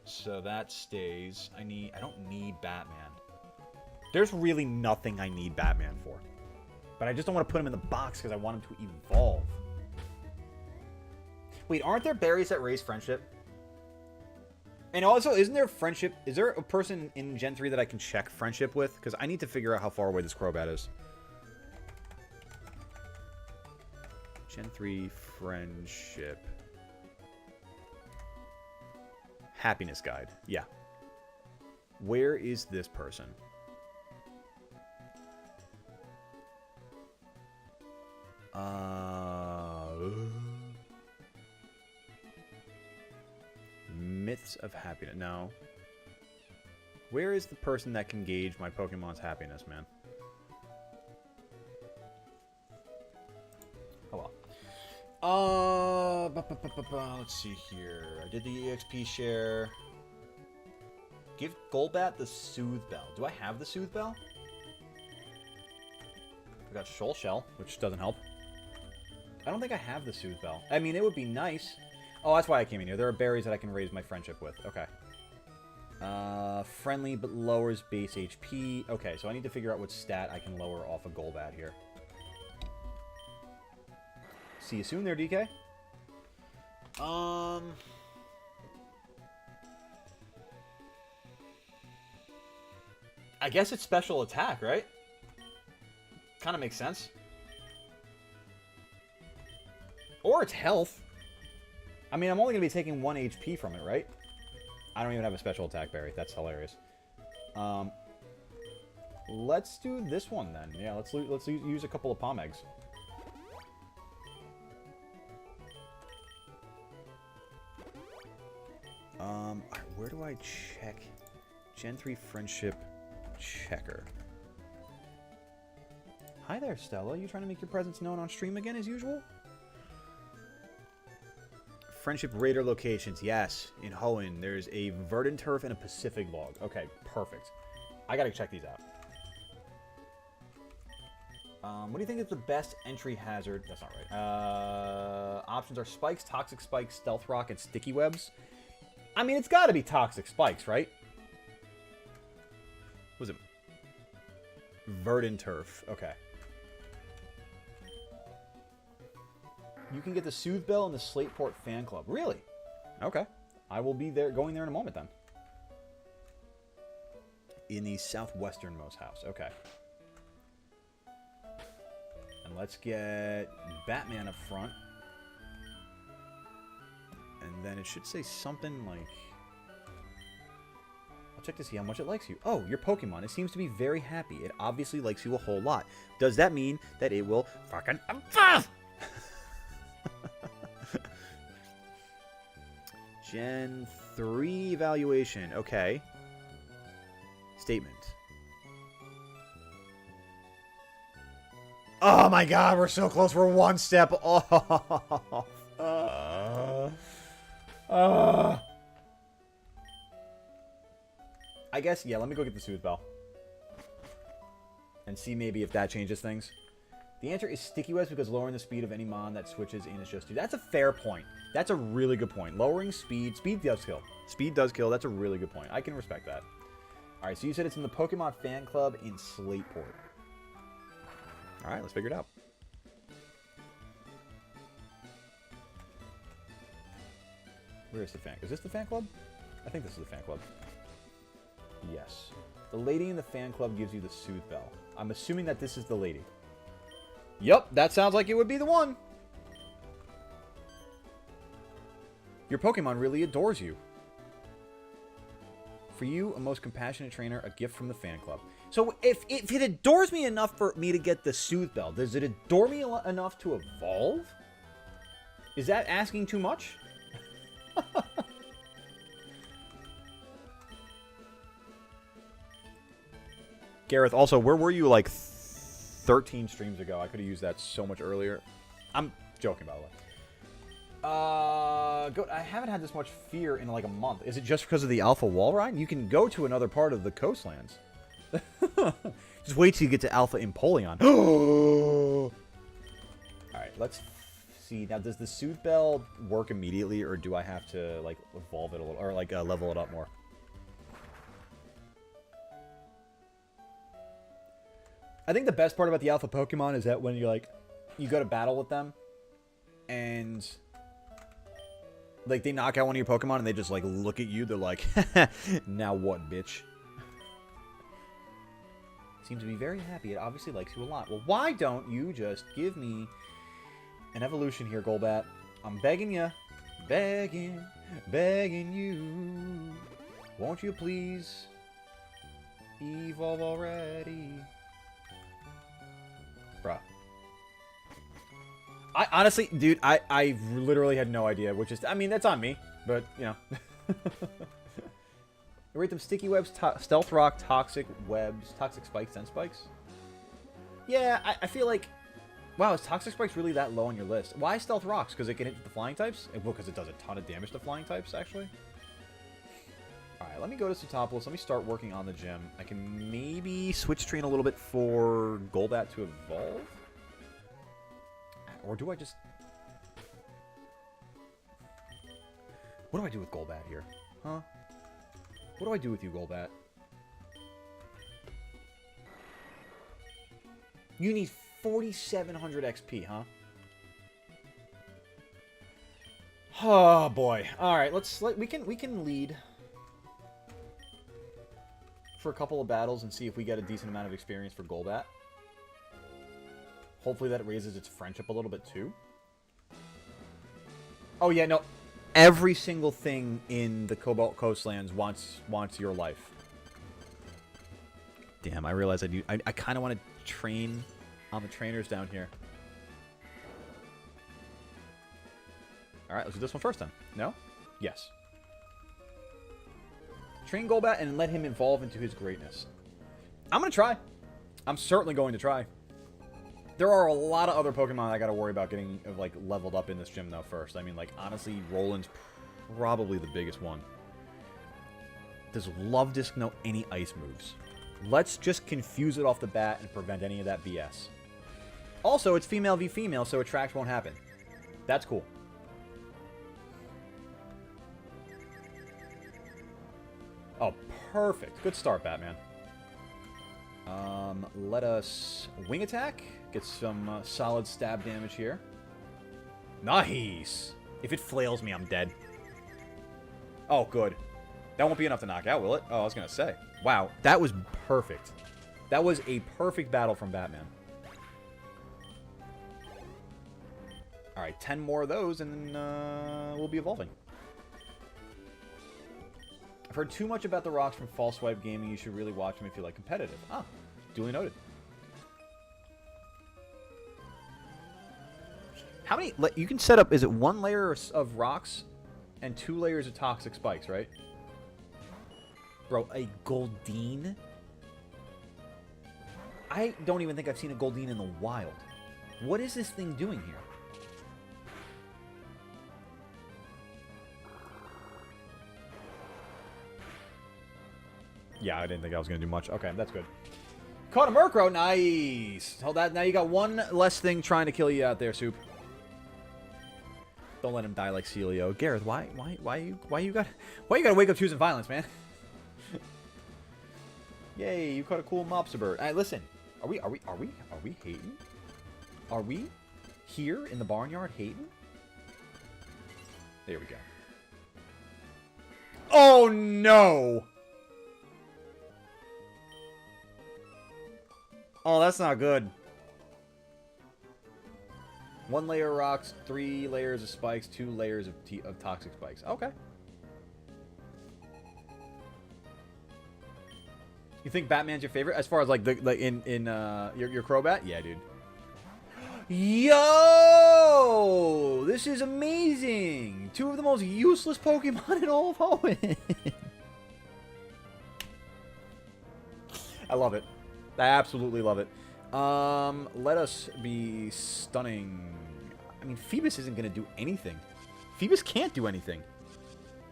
So that stays. I don't need Batman. There's really nothing I need Batman for. But I just don't want to put him in the box because I want him to evolve. Wait, aren't there berries that raise friendship? And also, isn't there friendship? Is there a person in Gen 3 that I can check friendship with? Because I need to figure out how far away this Crobat is. Gen 3 friendship. Happiness guide. Yeah. Where is this person? Myths of happiness. No. Where is the person that can gauge my Pokemon's happiness, man? Oh well. Let's see here. I did the EXP share. Give Golbat the Soothe Bell. Do I have the Soothe Bell? I got Shoal Shell, which doesn't help. I don't think I have the Soothe Bell. I mean, it would be nice. Oh, that's why I came in here. There are berries that I can raise my friendship with. Okay. Friendly, but lowers base HP. Okay, so I need to figure out what stat I can lower off a Golbat here. See you soon there, DK. I guess it's special attack, right? Kind of makes sense. Or it's health. I mean, I'm only going to be taking 1 HP from it, right? I don't even have a special attack berry. That's hilarious. Let's do this one then. Yeah, let's use a couple of Palm Eggs. Where do I check? Gen 3 Friendship Checker. Hi there, Stella. You trying to make your presence known on stream again as usual? Friendship Raider locations. Yes, in Hoenn, there's a Verdant Turf and a Pacific Log. Okay, perfect. I gotta check these out. What do you think is the best entry hazard? That's not right. Options are Spikes, Toxic Spikes, Stealth Rock, and Sticky Webs. I mean, it's gotta be Toxic Spikes, right? What was it? Verdant Turf. Okay. You can get the Soothe Bell in the Slateport Fan Club. Really? Okay. I will be there, going there in a moment then. In the southwesternmost house. Okay. And let's get Batman up front. And then it should say something like... I'll check to see how much it likes you. Oh, your Pokemon. It seems to be very happy. It obviously likes you a whole lot. Does that mean that it will fucking evolve? Gen 3 evaluation. Okay. Statement. Oh my god, we're so close. We're one step off. I guess, yeah, let me go get the Soothe Bell. And see maybe if that changes things. The answer is Sticky Webs because lowering the speed of any mon that switches in is just 2. That's a fair point. That's a really good point. Lowering speed. Speed does kill. Speed does kill. That's a really good point. I can respect that. Alright, so you said it's in the Pokemon Fan Club in Slateport. Alright, let's figure it out. Where is the fan? Is this the fan club? I think this is the fan club. Yes. The lady in the fan club gives you the Soothe Bell. I'm assuming that this is the lady. Yup, that sounds like it would be the one. Your Pokemon really adores you. For you, a most compassionate trainer, a gift from the fan club. So if it adores me enough for me to get the Soothe Bell, does it adore me enough to evolve? Is that asking too much? Gareth, also, where were you like 13 streams ago? I could have used that so much earlier. I'm joking, by the way. I haven't had this much fear in like a month. Is it just because of the Alpha Wall Ride? You can go to another part of the coastlands. Just wait till you get to Alpha Empoleon. Alright, let's see. Now, does the Soothe Bell work immediately, or do I have to like evolve it a little, or like level it up more? I think the best part about the Alpha Pokemon is that when you go to battle with them, and like they knock out one of your Pokemon and they just like look at you, they're like, now what, bitch? Seems to be very happy. It obviously likes you a lot. Well, why don't you just give me an evolution here, Golbat? I'm begging you. Begging you. Won't you please evolve already? Bruh. I honestly, dude, I literally had no idea, which is, I mean, that's on me, but, you know. I rate them Sticky Webs, Stealth Rock, Toxic Webs, Toxic Spikes, and Spikes. Yeah, I feel like, wow, is Toxic Spikes really that low on your list? Why Stealth Rocks? Because it can hit the flying types? Well, because it does a ton of damage to flying types, actually. Alright, let me go to Sootopolis. Let me start working on the gym. I can maybe switch train a little bit for Golbat to evolve? Or do I just... What do I do with Golbat here? Huh? What do I do with you, Golbat? You need 4,700 XP, huh? Oh boy. All right, we can lead for a couple of battles and see if we get a decent amount of experience for Golbat. Hopefully that raises its friendship a little bit too. Oh yeah, no. Every single thing in the Cobalt Coastlands wants your life. Damn, I realize I kind of want to train on the trainers down here. Alright, let's do this one first then. No? Yes. Train Golbat and let him evolve into his greatness. I'm going to try. I'm certainly going to try. There are a lot of other Pokemon I gotta worry about getting, like, leveled up in this gym, though, first. I mean, like, honestly, Roland's probably the biggest one. Does Love Disc know any ice moves? Let's just confuse it off the bat and prevent any of that BS. Also, it's female v female, so Attract won't happen. That's cool. Oh, perfect. Good start, Batman. Let us Wing Attack. Get some solid stab damage here. Nice! If it flails me, I'm dead. Oh, good. That won't be enough to knock out, will it? Oh, I was going to say. Wow, that was perfect. That was a perfect battle from Batman. Alright, 10 more of those, and then we'll be evolving. I've heard too much about the rocks from False Swipe Gaming. You should really watch them if you like competitive. Ah, duly noted. How many... You can set up... Is it 1 layer of rocks and 2 layers of toxic spikes, right? Bro, a Goldeen? I don't even think I've seen a Goldeen in the wild. What is this thing doing here? Yeah, I didn't think I was going to do much. Okay, that's good. Caught a Murkrow. Nice. Hold that. Now you got one less thing trying to kill you out there, Soup. Don't let him die like Celio. Gareth, why you gotta wake up choosing violence, man? Yay, you caught a cool Mopsibird. Alright, listen. Are we hating? Are we here in the barnyard hating? There we go. Oh no! Oh, that's not good. 1 layer of rocks, 3 layers of spikes, 2 layers of toxic spikes. Okay. You think Batman's your favorite as far as like your Crobat? Yeah, dude. Yo! This is amazing. 2 of the most useless Pokemon in all of Hoenn. I love it. I absolutely love it. Let us be stunning. I mean, Phoebus isn't going to do anything. Phoebus can't do anything.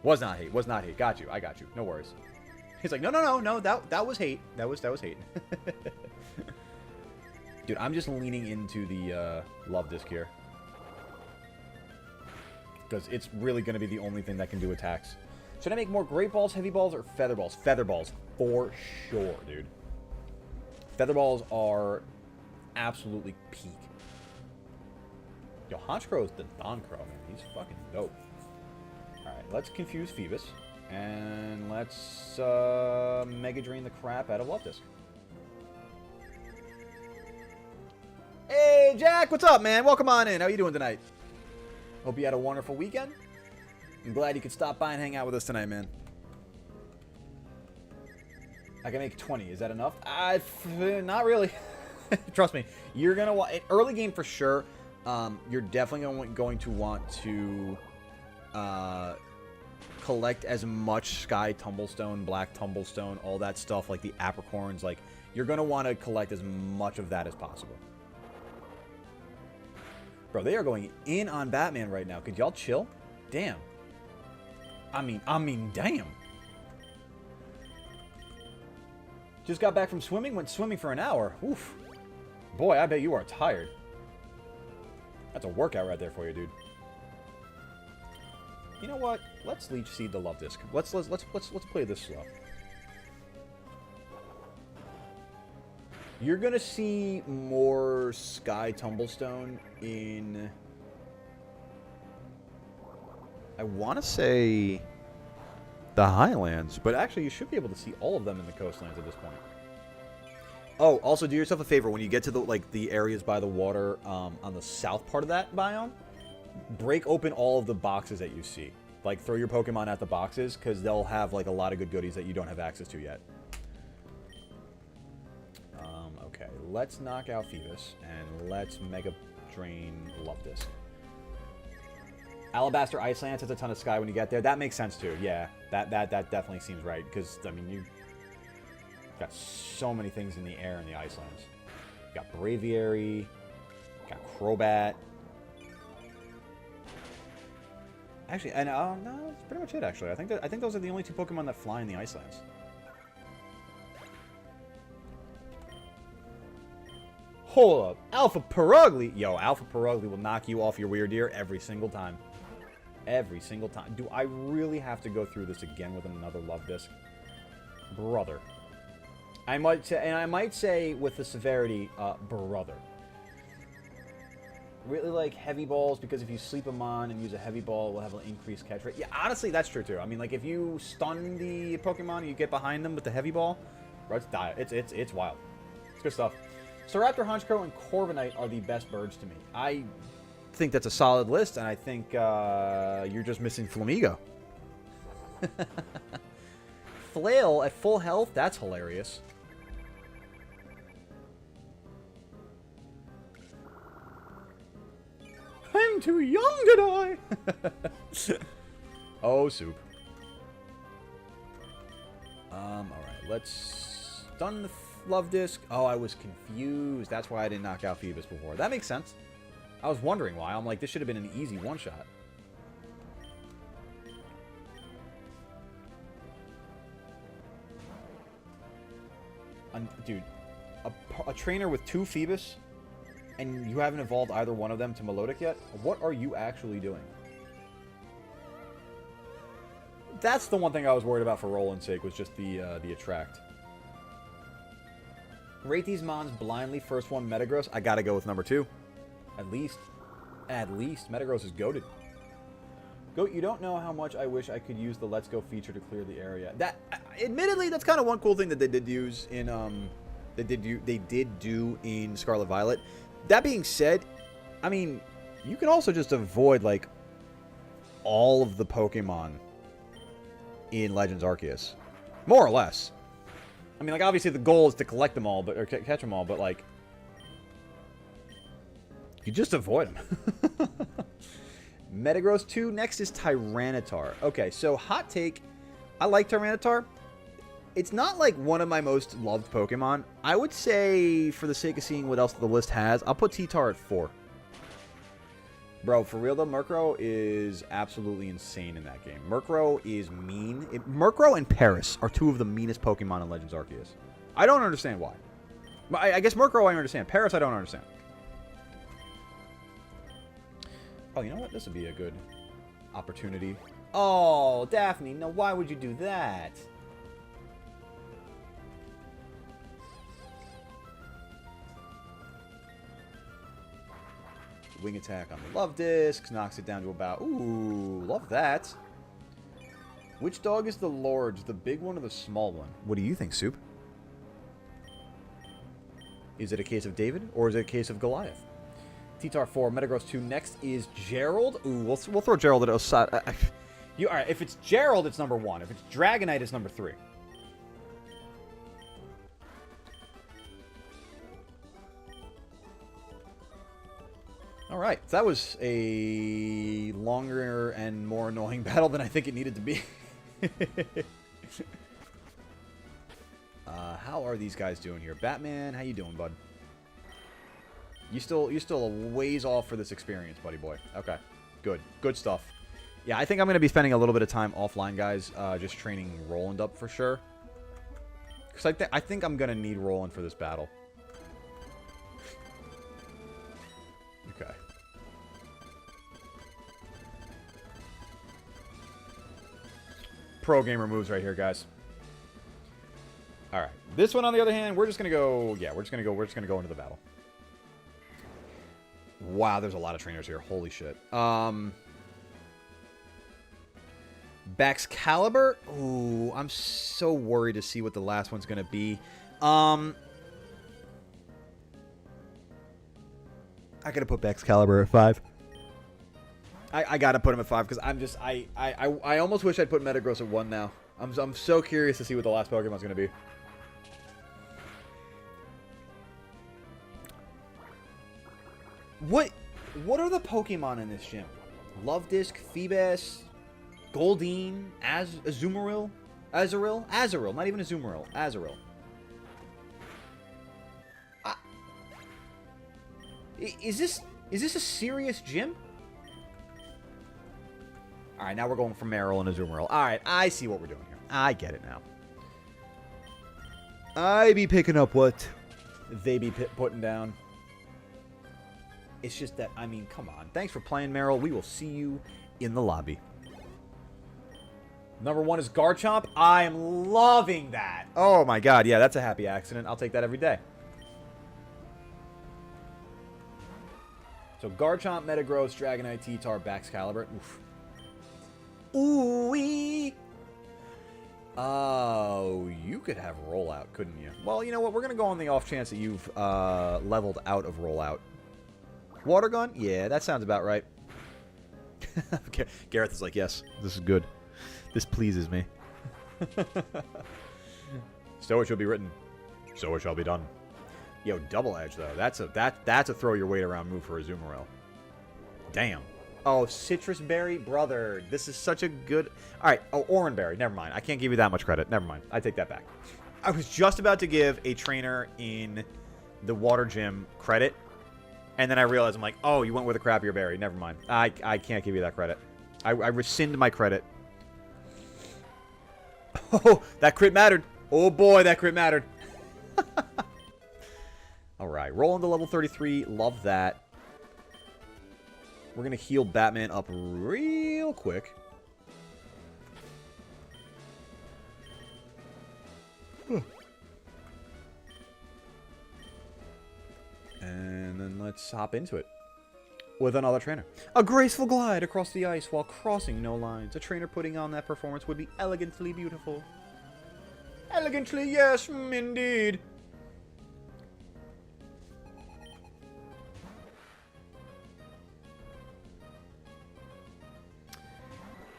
Was not hate. Was not hate. Got you. I got you. No worries. He's like, no. That was hate. That was hate. Dude, I'm just leaning into the love disc here. Because it's really going to be the only thing that can do attacks. Should I make more Great Balls, Heavy Balls, or Feather Balls? Feather Balls. For sure, dude. Feather Balls are absolutely peak. Yo, Honchkrow is the Doncrow, man. He's fucking dope. Alright, let's confuse Phoebus. And let's Mega Drain the crap out of Love Disc. Hey, Jack, what's up, man? Welcome on in. How you doing tonight? Hope you had a wonderful weekend. I'm glad you could stop by and hang out with us tonight, man. I can make 20. Is that enough? Not really. Trust me. You're going to want... Early game for sure. You're definitely going to want to collect as much Sky Tumblestone, Black Tumblestone, all that stuff, like the Apricorns. Like, you're going to want to collect as much of that as possible. Bro, they are going in on Batman right now. Could y'all chill? Damn. I mean, damn. Just got back from swimming, went swimming for an hour. Oof. Boy, I bet you are tired. That's a workout right there for you, dude. You know what? Let's Leech Seed the Love Disc. Let's play this slow. You're gonna see more Sky Tumblestone in... I want to say the Highlands, but actually you should be able to see all of them in the coastlands at this point. Oh, also do yourself a favor when you get to the areas by the water on the south part of that biome, break open all of the boxes that you see. Like throw your Pokemon at the boxes because they'll have like a lot of good goodies that you don't have access to yet. Okay, let's knock out Phoebus and let's Mega Drain Love Disc. Alabaster Ice Lance has a ton of Sky when you get there. That makes sense too. Yeah, that definitely seems right because I mean you got so many things in the air in the Icelands. You got Braviary, got Crobat. Actually, and no, that's pretty much it. Actually, I think those are the only 2 Pokemon that fly in the Icelands. Hold up, Alpha Purugly. Yo, Alpha Purugly will knock you off your weird ear every single time. Every single time. Do I really have to go through this again with another Love Disc? Brother. I might say with the severity, brother. Really like Heavy Balls because if you sleep them on and use a Heavy Ball, it will have an increased catch rate. Yeah, honestly, that's true too. I mean, like if you stun the Pokemon and you get behind them with the Heavy Ball, bro, it's wild. It's good stuff. Staraptor, Honchkrow, and Corviknight are the best birds to me. I think that's a solid list, and I think you're just missing Flamigo. Flail at full health? That's hilarious. I'm too young to die. Oh, soup. Alright, let's... Done the love disc. Oh, I was confused. That's why I didn't knock out Phoebus before. That makes sense. I was wondering why. I'm like, this should have been an easy one-shot. Dude, a trainer with 2 Phoebus, and you haven't evolved either one of them to Melodic yet? What are you actually doing? That's the one thing I was worried about for Roland's sake, was just the attract. Rate these mons blindly. First one, Metagross. I gotta go with number 2. At least. At least. Metagross is goated. Goat, you don't know how much I wish I could use the Let's Go feature to clear the area. That, admittedly, that's kind of one cool thing that they did use in, they did do in Scarlet Violet. That being said, I mean, you can also just avoid, like, all of the Pokemon in Legends Arceus. More or less. I mean, like, obviously the goal is to collect them all, or catch them all, but, like, you just avoid them. Metagross 2. Next is Tyranitar. Okay, so hot take. I like Tyranitar. It's not, like, one of my most loved Pokemon. I would say, for the sake of seeing what else the list has, I'll put T-Tar at 4. Bro, for real though, Murkrow is absolutely insane in that game. Murkrow is mean. Murkrow and Paris are 2 of the meanest Pokemon in Legends Arceus. I don't understand why. I guess Murkrow I understand. Paris I don't understand. Oh, you know what? This would be a good opportunity. Oh, Daphne, no, why would you do that? Wing attack on the Love Disc. Knocks it down to about... Ooh, love that. Which dog is the large? The big one or the small one? What do you think, Soup? Is it a case of David or is it a case of Goliath? T-Tar 4, Metagross 2. Next is Gerald. Ooh, we'll throw Gerald at Osada. Alright, if it's Gerald, it's number 1. If it's Dragonite, it's number 3. Alright, so that was a longer and more annoying battle than I think it needed to be. How are these guys doing here? Batman, how you doing, bud? You still a ways off for this experience, buddy boy. Okay, good. Good stuff. Yeah, I think I'm going to be spending a little bit of time offline, guys, just training Roland up for sure. Because I think I'm going to need Roland for this battle. Okay. Pro gamer moves right here, guys. All right. This one, on the other hand, we're just gonna go. Yeah, we're just gonna go into the battle. Wow, there's a lot of trainers here. Holy shit. Baxcalibur. Ooh, I'm so worried to see what the last one's gonna be. I gotta put Baxcalibur at 5. I gotta put him at 5 because I'm just I almost wish I'd put Metagross at 1 now. I'm so curious to see what the last Pokemon's gonna be. What are the Pokemon in this gym? Love Disc, Phoebus, Goldeen, Azumarill, Azurill, not even Azumarill, Azurill. Is this a serious gym? Alright, now we're going for Marill and Azumarill. Alright, I see what we're doing here. I get it now. I be picking up what they be putting down. It's just that, I mean, come on. Thanks for playing, Marill. We will see you in the lobby. Number 1 is Garchomp. I am loving that. Oh my god, yeah, that's a happy accident. I'll take that every day. So Garchomp, Metagross, Dragonite, T-Tar, Baxcalibur. Oof. Ooh-wee. Oh, you could have Rollout, couldn't you? Well, you know what? We're going to go on the off chance that you've leveled out of Rollout. Water gun? Yeah, that sounds about right. Gareth is like, yes, this is good. This pleases me. So it shall be written. So it shall be done. Yo, double edge though. That's a throw your weight around move for a Azumarill. Damn. Oh, citrus berry, brother. This is such a good. All right. Oh, orange berry. Never mind. I can't give you that much credit. Never mind. I take that back. I was just about to give a trainer in the water gym credit, and then I realized I'm like, oh, you went with a crappier berry. Never mind. I can't give you that credit. I rescind my credit. Oh, that crit mattered. Oh boy, that crit mattered. All right, roll into level 33. Love that. We're going to heal Batman up real quick. And then let's hop into it with another trainer. A graceful glide across the ice while crossing no lines. A trainer putting on that performance would be elegantly beautiful. Elegantly, yes, indeed.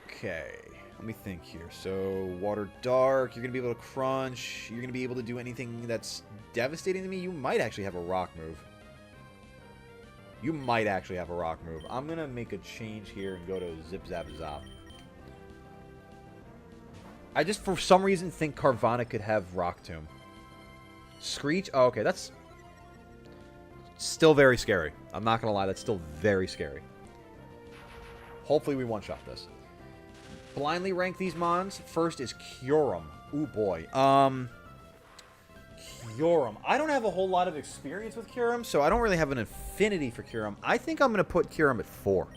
Okay, let me think here. So, water dark, you're going to be able to crunch. You're going to be able to do anything that's devastating to me. You might actually have a rock move. You might actually have a rock move. I'm going to make a change here and go to Zip Zap Zop. I just, for some reason, think Carvana could have Rock Tomb. Screech? Oh, okay, that's still very scary. I'm not going to lie, that's still very scary. Hopefully we one-shot this. Blindly rank these mons. First is Kyurem. Ooh, boy. Kyurem. I don't have a whole lot of experience with Kyurem, so I don't really have an affinity for Kyurem. I think I'm going to put Kyurem at 4.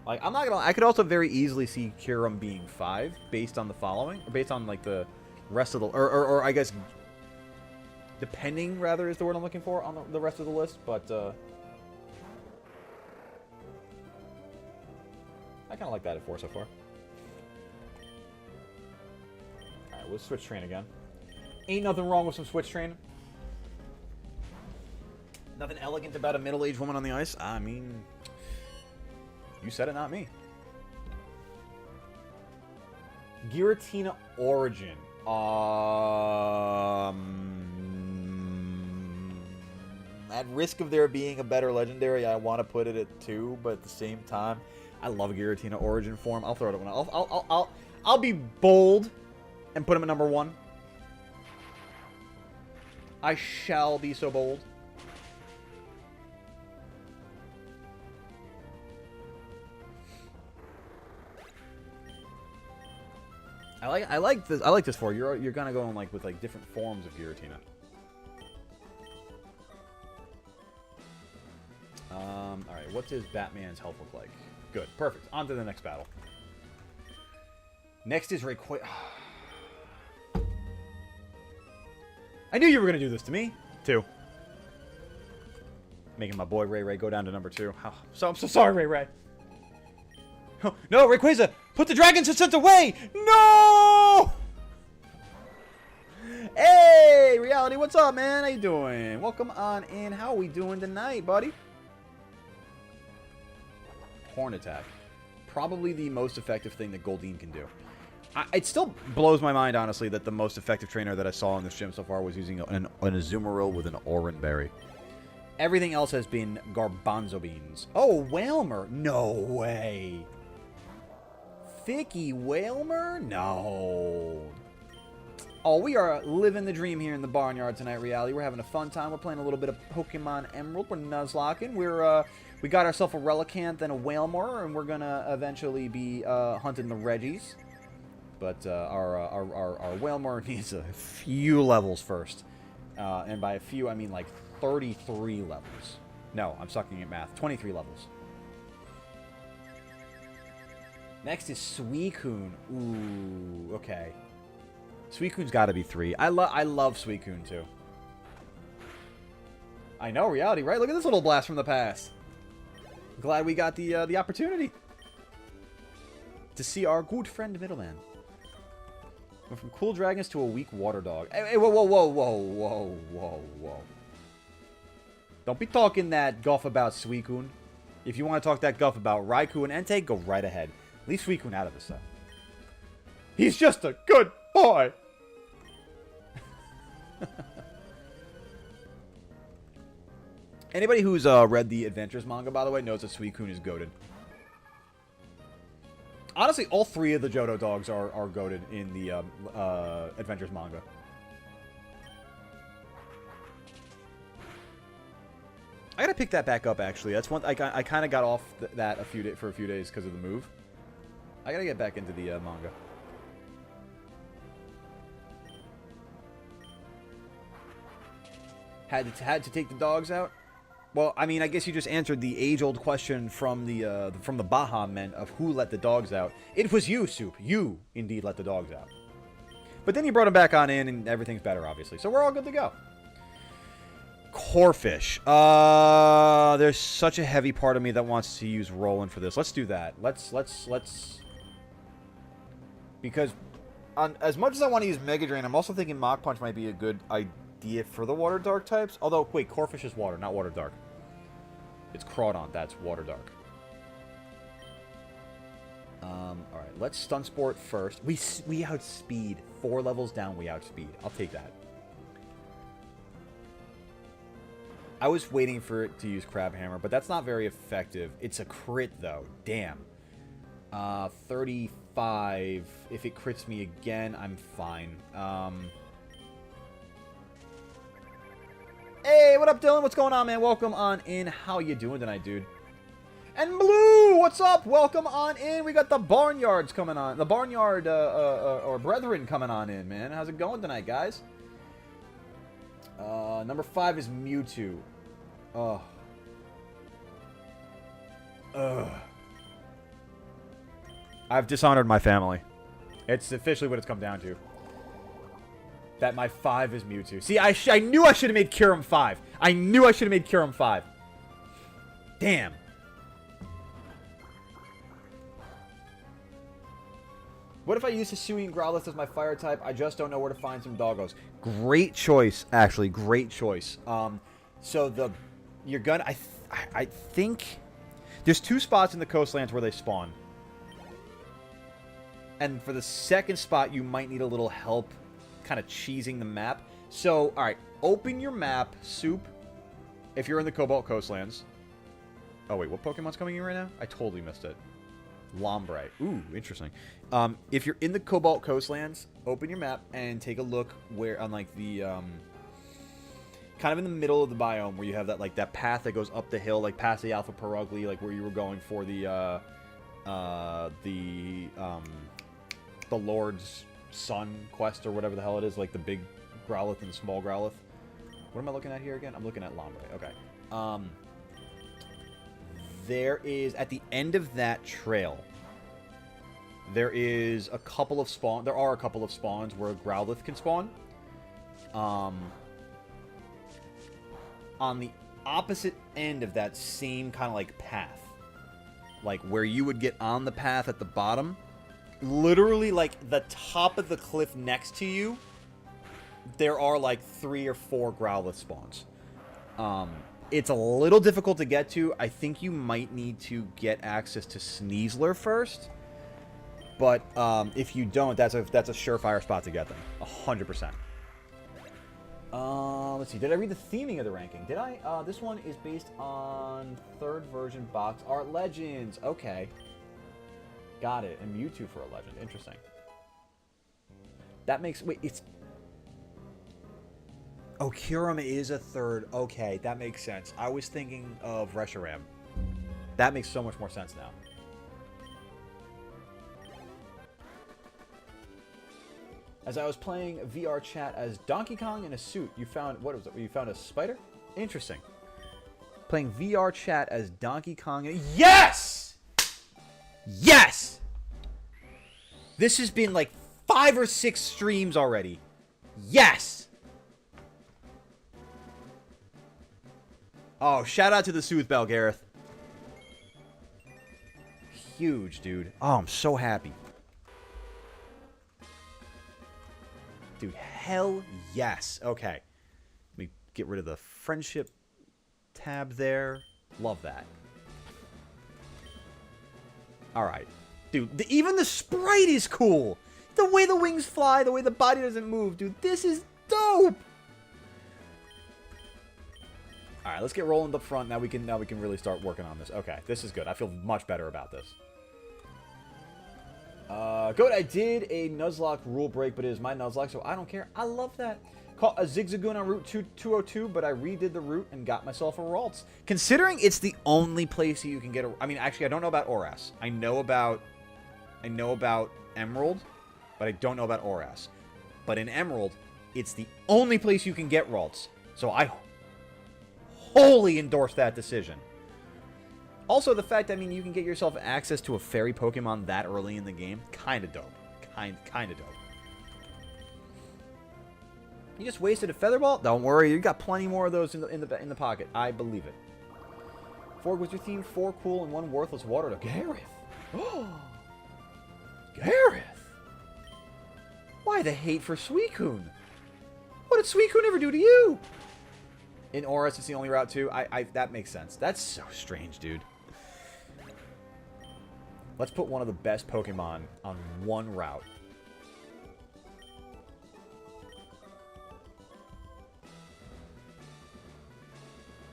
Like, I'm not gonna. I could also very easily see Kyurem being 5 based on the following, or based on like the rest of the, or I guess, depending rather is the word I'm looking for on the rest of the list. But I kind of like that at 4 so far. All right, we'll switch train again. Ain't nothing wrong with some switch train. Nothing elegant about a middle-aged woman on the ice. I mean. You said it, not me. Giratina Origin. At risk of there being a better legendary, I want to put it at 2, but at the same time, I love Giratina Origin form. I'll throw it at 1. I'll be bold and put him at number 1. I shall be so bold. I like this for you. You're gonna go in like with like different forms of Giratina. All right, what does Batman's health look like? Good, perfect. On to the next battle. Next is Rayquaza. I knew you were gonna do this to me. 2. Making my boy Ray go down to number 2. Oh, I'm so sorry, Ray. Oh, no, Rayquaza! Put the dragon suspense away! No! Hey, Reality, what's up, man? How you doing? Welcome on in. How are we doing tonight, buddy? Horn attack. Probably the most effective thing that Goldeen can do. It still blows my mind, honestly, that the most effective trainer that I saw in this gym so far was using an Azumarill with an Oran Berry. Everything else has been Garbanzo Beans. Oh, Wailmer! No way! Thicky Wailmer? No. Oh, we are living the dream here in the barnyard tonight, Reality. We're having a fun time. We're playing a little bit of Pokémon Emerald. We're nuzlocking. We got ourselves a Relicanth and a Wailmer, and we're gonna eventually be hunting the Reggies. But our Wailmer needs a few levels first. And by a few, I mean like 33 levels. No, I'm sucking at math. 23 levels. Next is Suicune. Ooh, okay. Suicune's got to be 3. I love Suicune too. I know, Reality, right? Look at this little blast from the past. Glad we got the opportunity to see our good friend Middleman. Went from cool dragons to a weak water dog. Hey, whoa, whoa, whoa, whoa, whoa, whoa, whoa. Don't be talking that guff about Suicune. If you want to talk that guff about Raikou and Entei, go right ahead. Leave Suicune out of this, though. He's just a good boy! Anybody who's read the Adventures manga, by the way, knows that Suicune is goated. Honestly, all 3 of the Johto dogs are goated in the Adventures manga. I gotta pick that back up, actually. That's one I kind of got off that for a few days because of the move. I gotta get back into the manga. Had to take the dogs out. Well, I mean, I guess you just answered the age-old question from the Baha men of who let the dogs out. It was you, Soup. You indeed let the dogs out. But then you brought them back on in, and everything's better, obviously. So we're all good to go. Corfish. There's such a heavy part of me that wants to use Roland for this. Let's do that. Let's. Because as much as I want to use Mega Drain, I'm also thinking Mach Punch might be a good idea for the Water Dark types. Although, wait, Corfish is water, not Water Dark. It's Crawdon, that's Water Dark. Alright, let's Stun Sport first. We outspeed. 4 levels down, we outspeed. I'll take that. I was waiting for it to use Crab Hammer, but that's not very effective. It's a crit, though. Damn. 35. If it crits me again, I'm fine. Hey, what up, Dylan? What's going on, man? Welcome on in. How you doing tonight, dude? And Blue, what's up? Welcome on in. We got the Barnyards coming on. The Barnyard, or Brethren coming on in, man. How's it going tonight, guys? Number 5 is Mewtwo. Oh. Ugh. I've dishonored my family. It's officially what it's come down to. That my 5 is Mewtwo. See, I knew I should have made Kyurem 5. I knew I should have made Kyurem 5. Damn. What if I use Hisui and Growlithe as my fire type? I just don't know where to find some doggos. Great choice, actually. Great choice. So you're gonna... I think... There's 2 spots in the coastlands where they spawn. And for the second spot, you might need a little help kind of cheesing the map. So, alright. Open your map, Soup, if you're in the Cobalt Coastlands. Oh, wait. What Pokemon's coming in right now? I totally missed it. Lombre. Ooh, interesting. If you're in the Cobalt Coastlands, open your map and take a look where on like the kind of in the middle of the biome where you have that like that path that goes up the hill, like past the Alpha Perugly, like where you were going for the Lord's Son quest or whatever the hell it is, like the big Growlithe and the small Growlithe. What am I looking at here again? I'm looking at Lombre. Okay. There is, at the end of that trail, there is a couple of spawn. There are a couple of spawns where Growlithe can spawn. On the opposite end of that same kind of like path, like where you would get on the path at the bottom, literally like the top of the cliff next to you, there are like 3 or 4 Growlithe spawns. It's a little difficult to get to. I think you might need to get access to Sneasler first. But if you don't, that's a surefire spot to get them. 100%. Let's see. Did I read the theming of the ranking? Did I? This one is based on 3rd version box art legends. Okay. Got it. And Mewtwo for a legend. Interesting. That makes... Wait, it's... Oh, Kyurem is a 3rd. Okay, that makes sense. I was thinking of Reshiram. That makes so much more sense now. As I was playing VR chat as Donkey Kong in a suit, you found... What was it? You found a spider? Interesting. Playing VR chat as Donkey Kong... Yes! Yes! This has been like 5 or 6 streams already. Yes! Oh, shout out to the Sooth Bell, Gareth. Huge, dude. Oh, I'm so happy. Dude, hell yes. Okay. Let me get rid of the friendship tab there. Love that. Alright. Dude, even the sprite is cool. The way the wings fly, the way the body doesn't move. Dude, this is dope. Alright, let's get rolling up front. Now we can really start working on this. Okay, this is good. I feel much better about this. Good, I did a Nuzlocke rule break, but it is my Nuzlocke, so I don't care. I love that. Caught a Zigzagoon on Route 202, but I redid the route and got myself a Ralts. Considering it's the only place you can get a... I mean, actually, I don't know about Oras. I know about Emerald, but I don't know about Oras. But in Emerald, it's the only place you can get Ralts. So I wholly endorse that decision. Also, the fact, I mean, you can get yourself access to a fairy Pokemon that early in the game, kind of dope. Kind of dope. You just wasted a Feather Ball? Don't worry, you got plenty more of those in the pocket. I believe it. Forg was your theme, 4 cool and 1 worthless water to Gareth. Oh, Gareth. Why the hate for Suicune? What did Suicune ever do to you? In Oris, it's the only route too. That makes sense. That's so strange, dude. Let's put one of the best Pokemon on one route.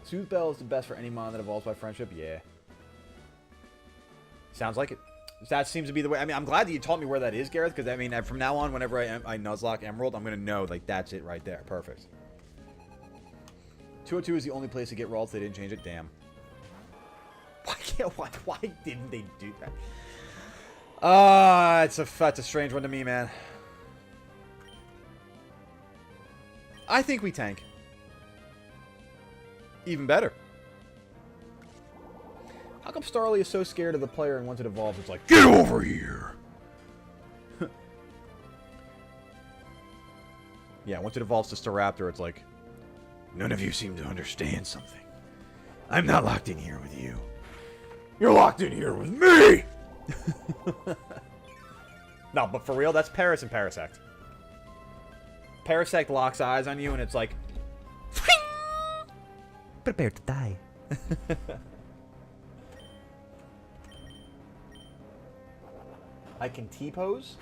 Soothe Bell is the best for any mon that evolves by friendship. Yeah. Sounds like it. That seems to be the way. I mean, I'm glad that you taught me where that is, Gareth, because, I mean, from now on, whenever I Nuzlocke Emerald, I'm going to know, like, that's it right there. Perfect. 202 is the only place to get Ralts. They didn't change it. Damn. Why didn't they do that? That's a strange one to me, man. I think we tank. Even better. How come Starly is so scared of the player and once it evolves, it's like, get over here! Yeah, once it evolves to Staraptor, it's like, none of you seem to understand something. I'm not locked in here with you. You're locked in here with me! No, but for real, that's Paris and Parasect. Parasect locks eyes on you and it's like, prepare to die. I can T-pose?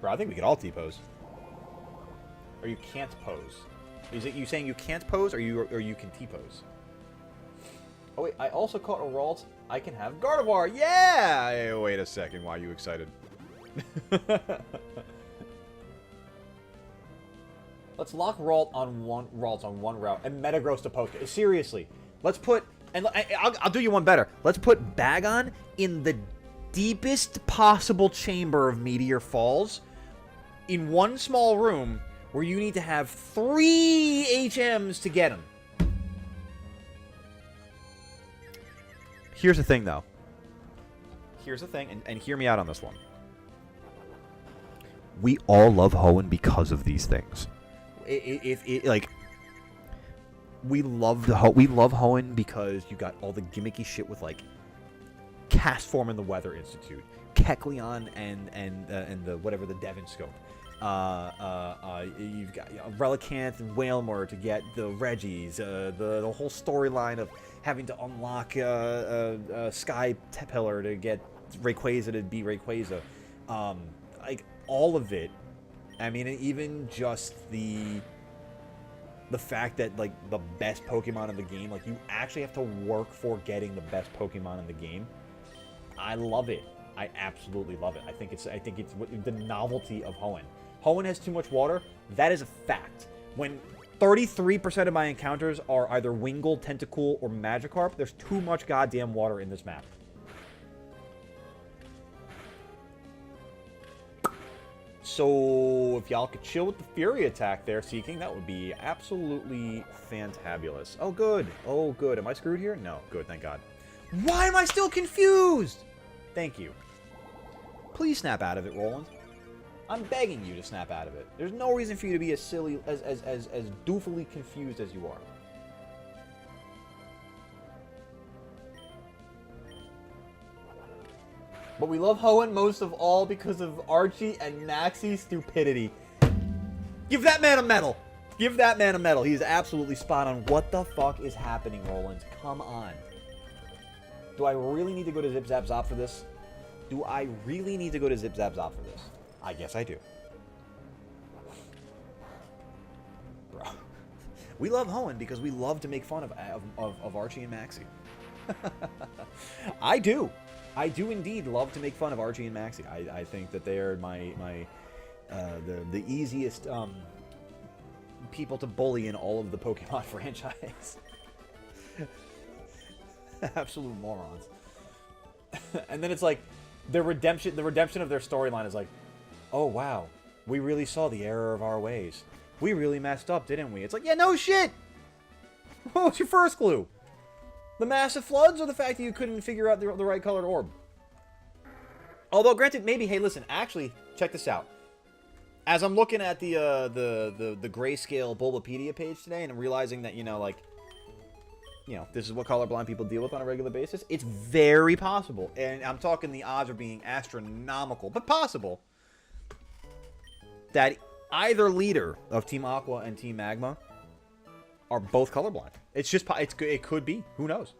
Bro, I think we could all T-pose. Or you can't pose. Is it you saying you can't pose, or you can T-pose? Oh wait, I also caught a Ralts. I can have Gardevoir. Yeah! Hey, wait a second. Why are you excited? Let's lock Ralts on one route and Metagross to Poke. Seriously, let's put, and I'll do you one better. Let's put Bagon in the deepest possible chamber of Meteor Falls in one small room where you need to have 3 HMs to get him. Here's the thing, though. Here's the thing, and hear me out on this one. We all love Hoenn because of these things. Like, we love Hoenn because you got all the gimmicky shit with, like, Castform and the Weather Institute, Kecleon and the whatever the Devon Scope. You've got Relicanth and Wailmer to get the Reggies. The whole storyline of having to unlock Sky Pillar to get Rayquaza to be Rayquaza. Like, all of it. I mean, even just the fact that, like, the best Pokemon in the game, like, you actually have to work for getting the best Pokemon in the game. I love it. I absolutely love it. I think it's the novelty of Hoenn. Hoenn has too much water. That is a fact. When 33% of my encounters are either Wingull, Tentacool, or Magikarp, there's too much goddamn water in this map. So, if y'all could chill with the Fury attack there, Seeking, that would be absolutely fantabulous. Oh, good. Oh, good. Am I screwed here? No. Good, thank God. Why am I still confused? Thank you. Please snap out of it, Roland. I'm begging you to snap out of it. There's no reason for you to be as silly, as doofily confused as you are. But we love Hoenn most of all because of Archie and Maxie's stupidity. Give that man a medal! Give that man a medal. He's absolutely spot on. What the fuck is happening, Roland? Come on. Do I really need to go to Zip Zap Zop for this? Do I really need to go to Zip Zap Zop for this? I guess I do. Bro. We love Hoenn because we love to make fun of Archie and Maxie. I do. I do indeed love to make fun of Archie and Maxie. I think that they are the easiest people to bully in all of the Pokemon franchise. Absolute morons. And then it's like the redemption of their storyline is like, oh wow, we really saw the error of our ways. We really messed up, didn't we? It's like, yeah, no shit. What was your first clue? The massive floods or the fact that you couldn't figure out the right colored orb? Although, granted, maybe, hey, listen, actually, check this out. As I'm looking at the grayscale Bulbapedia page today and I'm realizing that, this is what colorblind people deal with on a regular basis, it's very possible, and I'm talking the odds are being astronomical, but possible, that either leader of Team Aqua and Team Magma are both colorblind. It's just, it could be. Who knows?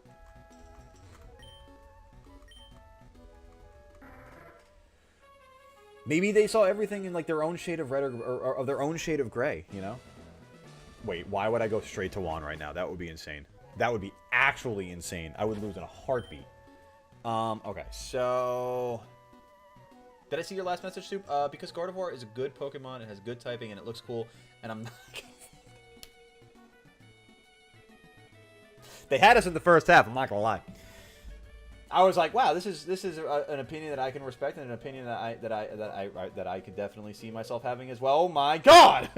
Maybe they saw everything in like their own shade of red or their own shade of gray, you know? Wait, why would I go straight to Juan right now? That would be insane. That would be actually insane. I would lose in a heartbeat. Okay, so... Did I see your last message, Soup? Because Gardevoir is a good Pokemon, it has good typing, and it looks cool, and I'm not... They had us in the first half, I'm not gonna lie. I was like, wow, this is an opinion that I can respect, and an opinion that I could definitely see myself having as well. Oh my god!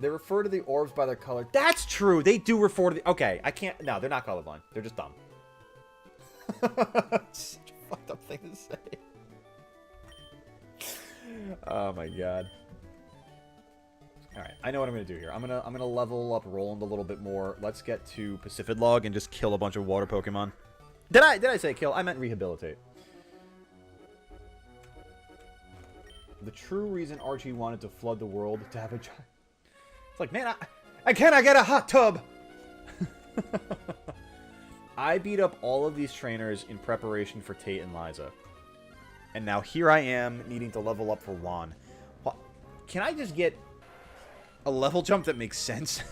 They refer to the orbs by their color. That's true. They do refer to the... Okay, I can't... No, they're not colorblind. They're just dumb. Such a fucked up thing to say. Oh my god. Alright, I know what I'm going to do here. I'm gonna level up Roland a little bit more. Let's get to Pacifidlog and just kill a bunch of water Pokemon. Did I say kill? I meant rehabilitate. The true reason Archie wanted to flood the world to have a giant... It's like, man, I cannot get a hot tub! I beat up all of these trainers in preparation for Tate and Liza. And now here I am, needing to level up for Juan. Can I just get a level jump that makes sense?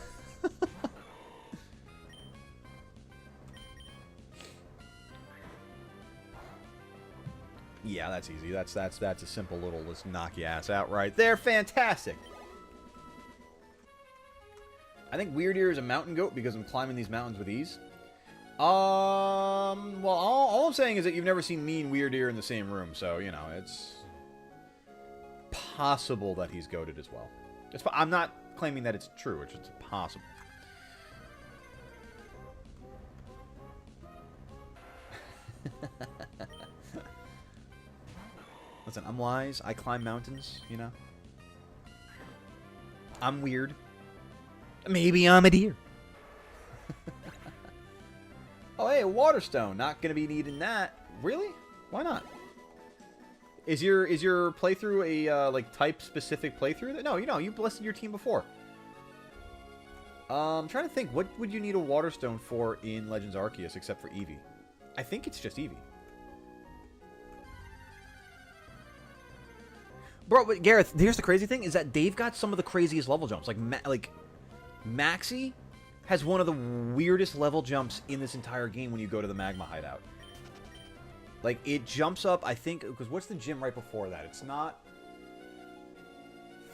Yeah, that's easy. That's a simple little, let's knock your ass out right there. Fantastic! I think Weird Ear is a mountain goat because I'm climbing these mountains with ease. Well, all I'm saying is that you've never seen me and Weird Ear in the same room, so, you know, it's possible that he's goated as well. I'm not claiming that it's true, it's just possible. Listen, I'm wise. I climb mountains, you know? I'm weird. Maybe I'm a deer. Oh, hey, a water stone. Not going to be needing that. Really? Why not? Is your playthrough a, like, type-specific playthrough? No, you know, you've listed your team before. I'm trying to think. What would you need a water stone for in Legends Arceus except for Eevee? I think it's just Eevee. Bro, but Gareth, here's the crazy thing, is that they've got some of the craziest level jumps. Like Maxie has one of the weirdest level jumps in this entire game when you go to the Magma Hideout. Like, it jumps up, I think, because what's the gym right before that? It's not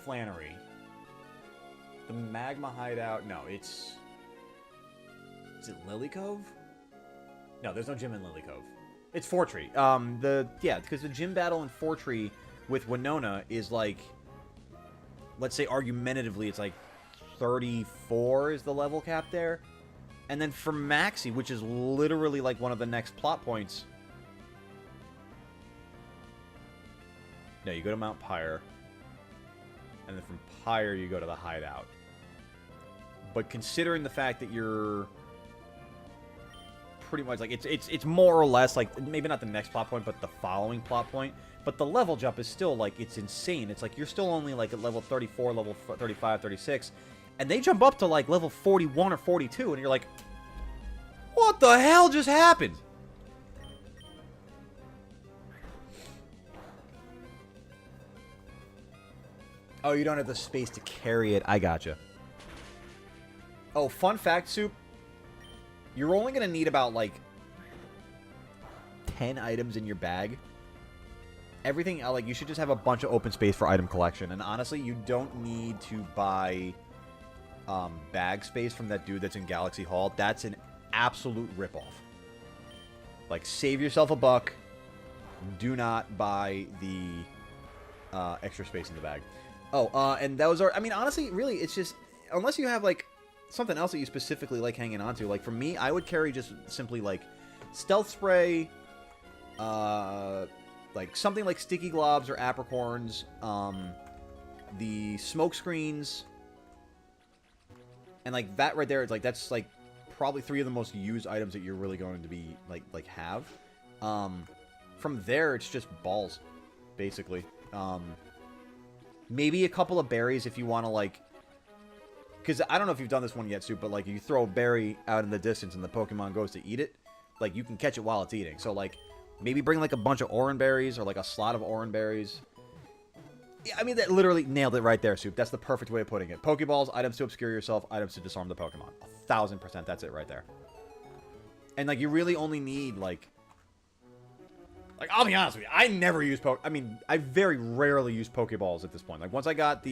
Flannery. The Magma Hideout, no, it's... Is it Lily Cove? No, there's no gym in Lily Cove. It's Fortree. Yeah, because the gym battle in Fortree with Winona is like, let's say argumentatively, it's like 34 is the level cap there. And then for Maxie, which is literally like one of the next plot points. No, you go to Mount Pyre. And then from Pyre, you go to the Hideout. But considering the fact that you're pretty much, like, it's more or less, like, maybe not the next plot point, but the following plot point. But the level jump is still, like, it's insane. It's like, you're still only, like, at level 34, level 35, 36. And they jump up to, like, level 41 or 42, and you're like, what the hell just happened? Oh, you don't have the space to carry it. I gotcha. Oh, fun fact, Soup. You're only going to need about, like, 10 items in your bag. Everything, like, you should just have a bunch of open space for item collection. And honestly, you don't need to buy bag space from that dude that's in Galaxy Hall. That's an absolute ripoff. Like, save yourself a buck. Do not buy the extra space in the bag. Oh, and those are, I mean, honestly, really, it's just, unless you have, like, something else that you specifically like hanging on to. Like, for me, I would carry just simply, like, stealth spray, like, something like sticky globs or apricorns, the smoke screens, and, like, that right there, it's, like, that's, like, probably 3 of the most used items that you're really going to be, like have. From there, it's just balls, basically. Maybe a couple of berries if you want to, like... Because I don't know if you've done this one yet, Soup, but, like, you throw a berry out in the distance and the Pokemon goes to eat it. Like, you can catch it while it's eating. So, like, maybe bring, like, a bunch of orange berries or, like, a slot of orange berries. Yeah, I mean, that literally nailed it right there, Soup. That's the perfect way of putting it. Pokeballs, items to obscure yourself, items to disarm the Pokemon. 1000%, that's it right there. And, like, you really only need, like... Like, I'll be honest with you, I never use I mean, I very rarely use Pokeballs at this point. Like, once I got,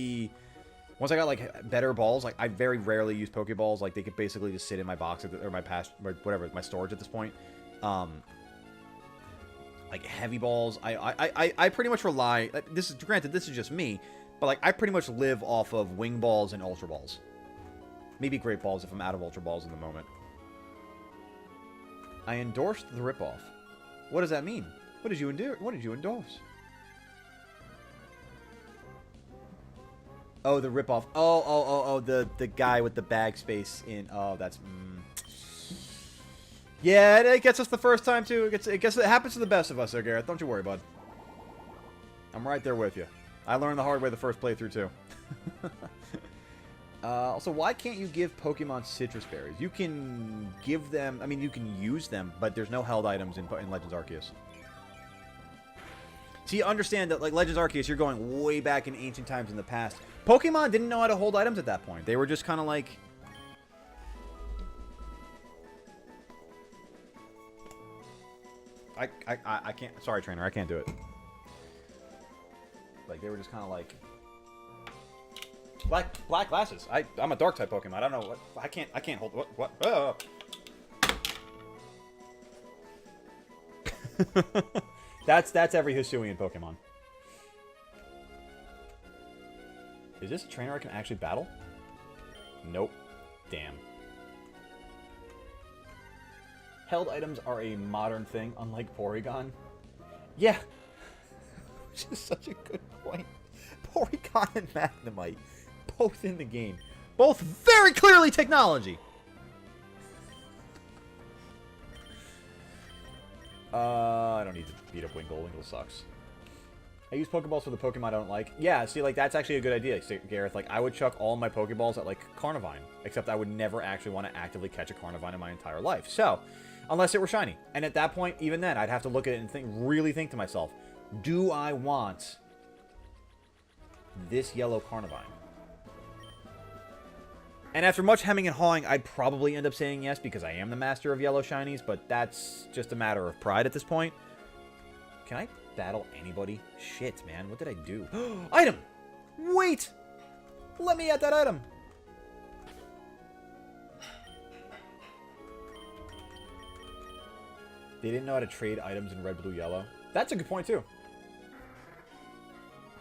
like, better balls, like, I very rarely use Pokeballs. Like, they could basically just sit in my box, or my whatever, my storage at this point. Like, heavy balls, I pretty much rely, this is, granted, this is just me, but, like, I pretty much live off of Wing Balls and Ultra Balls. Maybe Great Balls if I'm out of Ultra Balls in the moment. I endorsed the ripoff. What does that mean? What did you endorse? Oh, the ripoff. Oh, the guy with the bag space in... Oh, that's... Yeah, it gets us the first time, too. It happens to the best of us there, Gareth. Don't you worry, bud. I'm right there with you. I learned the hard way the first playthrough, too. Also, why can't you give Pokemon citrus berries? You can give them... I mean, you can use them, but there's no held items in Legends Arceus. So you understand that, like, Legends Arceus, you're going way back in ancient times in the past. Pokemon didn't know how to hold items at that point. They were just kind of like... I can't... Sorry, trainer. I can't do it. Like, they were just kind of like... Black glasses. I'm a dark type Pokemon. I don't know what... I can't hold... What? Oh. That's every Hisuian Pokemon. Is this a trainer I can actually battle? Nope. Damn. Held items are a modern thing, unlike Porygon. Yeah. Which is such a good point. Porygon and Magnemite. Both in the game. Both very clearly technology. I don't need to beat up Winkle. Winkle sucks. I use Pokeballs for the Pokemon I don't like. Yeah, see, like, that's actually a good idea, Gareth. Like, I would chuck all my Pokeballs at, like, Carnivine. Except I would never actually want to actively catch a Carnivine in my entire life. So, unless it were shiny. And at that point, even then, I'd have to look at it and really think to myself, do I want this yellow Carnivine? And after much hemming and hawing, I'd probably end up saying yes because I am the master of yellow shinies, but that's just a matter of pride at this point. Can I battle anybody? Shit, man. What did I do? Item! Wait! Let me at that item! They didn't know how to trade items in red, blue, yellow. That's a good point, too.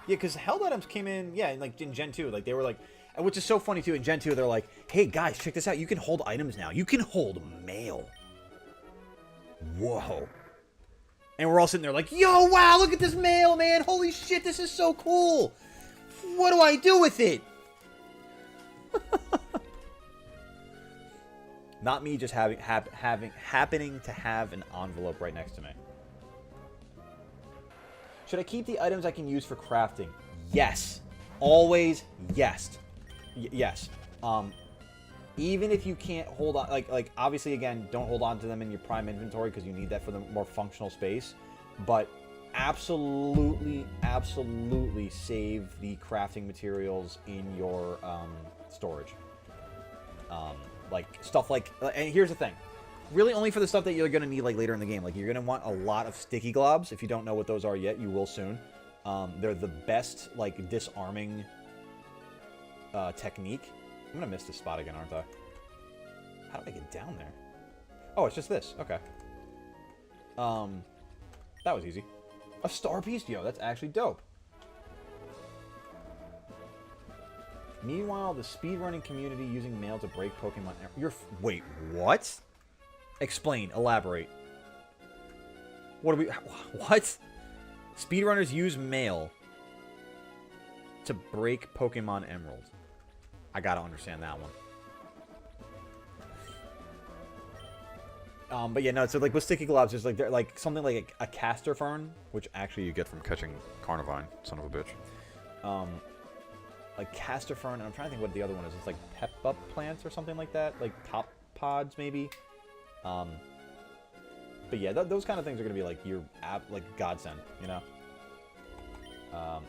Yeah, because held items came in, yeah, like in Gen 2. Like, they were like... Which is so funny, too. In Gen 2, they're like, hey, guys, check this out. You can hold items now. You can hold mail. Whoa. And we're all sitting there like, yo, wow, look at this mail, man. Holy shit, this is so cool. What do I do with it? Not me just happening to have an envelope right next to me. Should I keep the items I can use for crafting? Yes. Always yes. Yes. Even if you can't hold on, like obviously again, don't hold on to them in your prime inventory because you need that for the more functional space. But absolutely, absolutely save the crafting materials in your storage. Like stuff like, and here's the thing, really only for the stuff that you're gonna need like later in the game. Like you're gonna want a lot of sticky globs. If you don't know what those are yet, you will soon. They're the best like disarming technique. I'm gonna miss this spot again, aren't I? How do I get down there? Oh, it's just this. Okay. That was easy. A star piece? Yo, that's actually dope. Meanwhile, the speedrunning community using mail to break Pokemon... Wait, what? Explain. Elaborate. What are we... What? Speedrunners use mail to break Pokemon Emerald. I gotta understand that one. But yeah, no, so like with sticky globs, there's like they're like something like a castor fern, which actually you get from catching Carnivine, son of a bitch. Like castor fern, and I'm trying to think what the other one is. It's like pep-up plants or something like that, like top pods maybe. But yeah, those kind of things are gonna be like your like godsend, you know.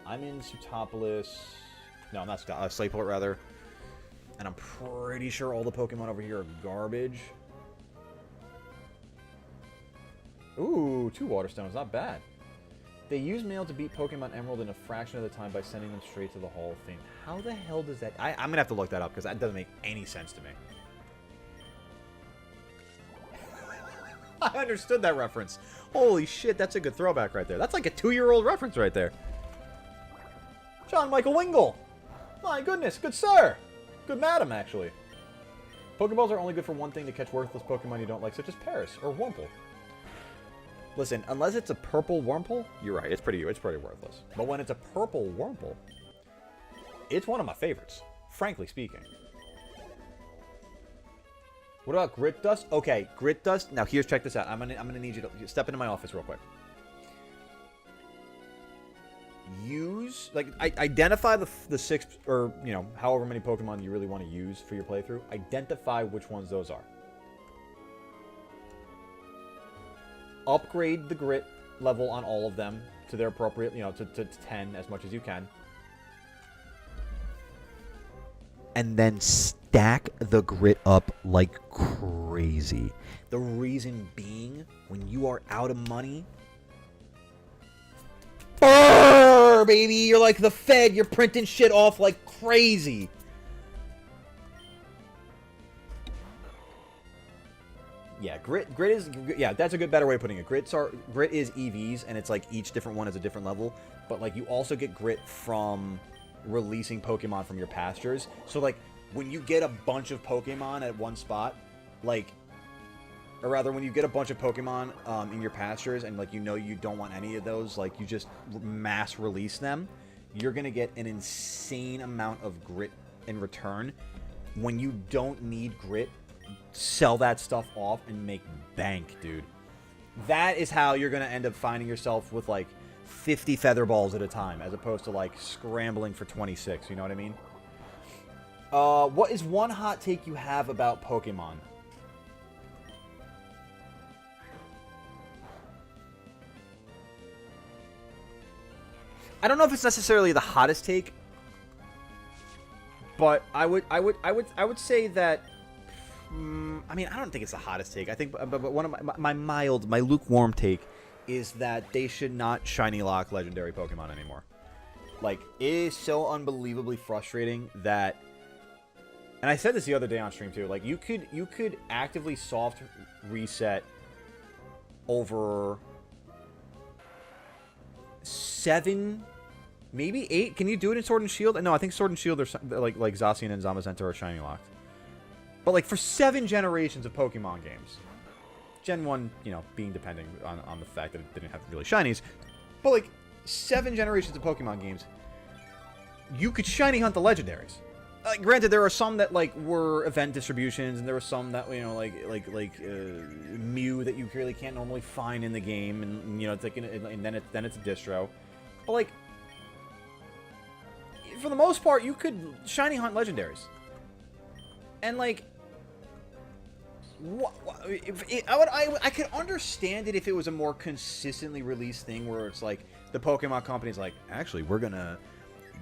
I'm in Sutopolis. No, I'm not Slayport rather. And I'm pretty sure all the Pokemon over here are garbage. Ooh, 2 water stones, not bad. They use mail to beat Pokemon Emerald in a fraction of the time by sending them straight to the Hall of Fame. How the hell does that... I'm going to have to look that up because that doesn't make any sense to me. I understood that reference. Holy shit, that's a good throwback right there. That's like a 2-year-old reference right there. John Michael Wingle. My goodness, good sir. Good madam, actually. Pokeballs are only good for one thing, to catch worthless Pokemon you don't like, such as Paris or Wurmple. Listen, unless it's a purple Wurmple, you're right, it's pretty worthless. But when it's a purple Wurmple, it's one of my favorites, frankly speaking. What about Grit Dust? Okay, Grit Dust. Now check this out. I'm gonna need you to step into my office real quick. Identify the 6 or however many Pokemon you really want to use for your playthrough. Identify which ones those are. Upgrade the grit level on all of them to their appropriate, to 10 as much as you can. And then stack the grit up like crazy. The reason being, when you are out of money, brrr, baby, you're like the Fed, you're printing shit off like crazy. Yeah, grit is, yeah, that's a better way of putting it. Grit is EVs, and it's like each different one is a different level, but like you also get grit from releasing Pokemon from your pastures. So like when you get a bunch of Pokemon at one spot, like, or rather when you get a bunch of Pokemon in your pastures and like you don't want any of those, like you just mass release them, you're gonna get an insane amount of grit in return. When you don't need grit, sell that stuff off and make bank, dude. That is how you're gonna end up finding yourself with like 50 feather balls at a time, as opposed to like scrambling for 26. You know what I mean? What is one hot take you have about Pokemon? I don't know if it's necessarily the hottest take, but I would say that. I mean, I don't think it's the hottest take. I think, but one of my lukewarm take is that they should not shiny lock legendary Pokemon anymore. Like, it is so unbelievably frustrating that, and I said this the other day on stream too. Like, you could actively soft reset over 7, maybe 8. Can you do it in Sword and Shield? No, I think Sword and Shield are like Zacian and Zamazenta are shiny locked. But like for 7 generations of Pokemon games, Gen 1, being depending on the fact that it didn't have really shinies, but like 7 generations of Pokemon games, you could shiny hunt the legendaries. Granted, there are some that like were event distributions, and there were some that like Mew that you really can't normally find in the game, and it's like, and then it's a distro. But like, for the most part, you could shiny hunt legendaries, and like, I could understand it if it was a more consistently released thing where it's like the Pokemon company's like, actually, we're gonna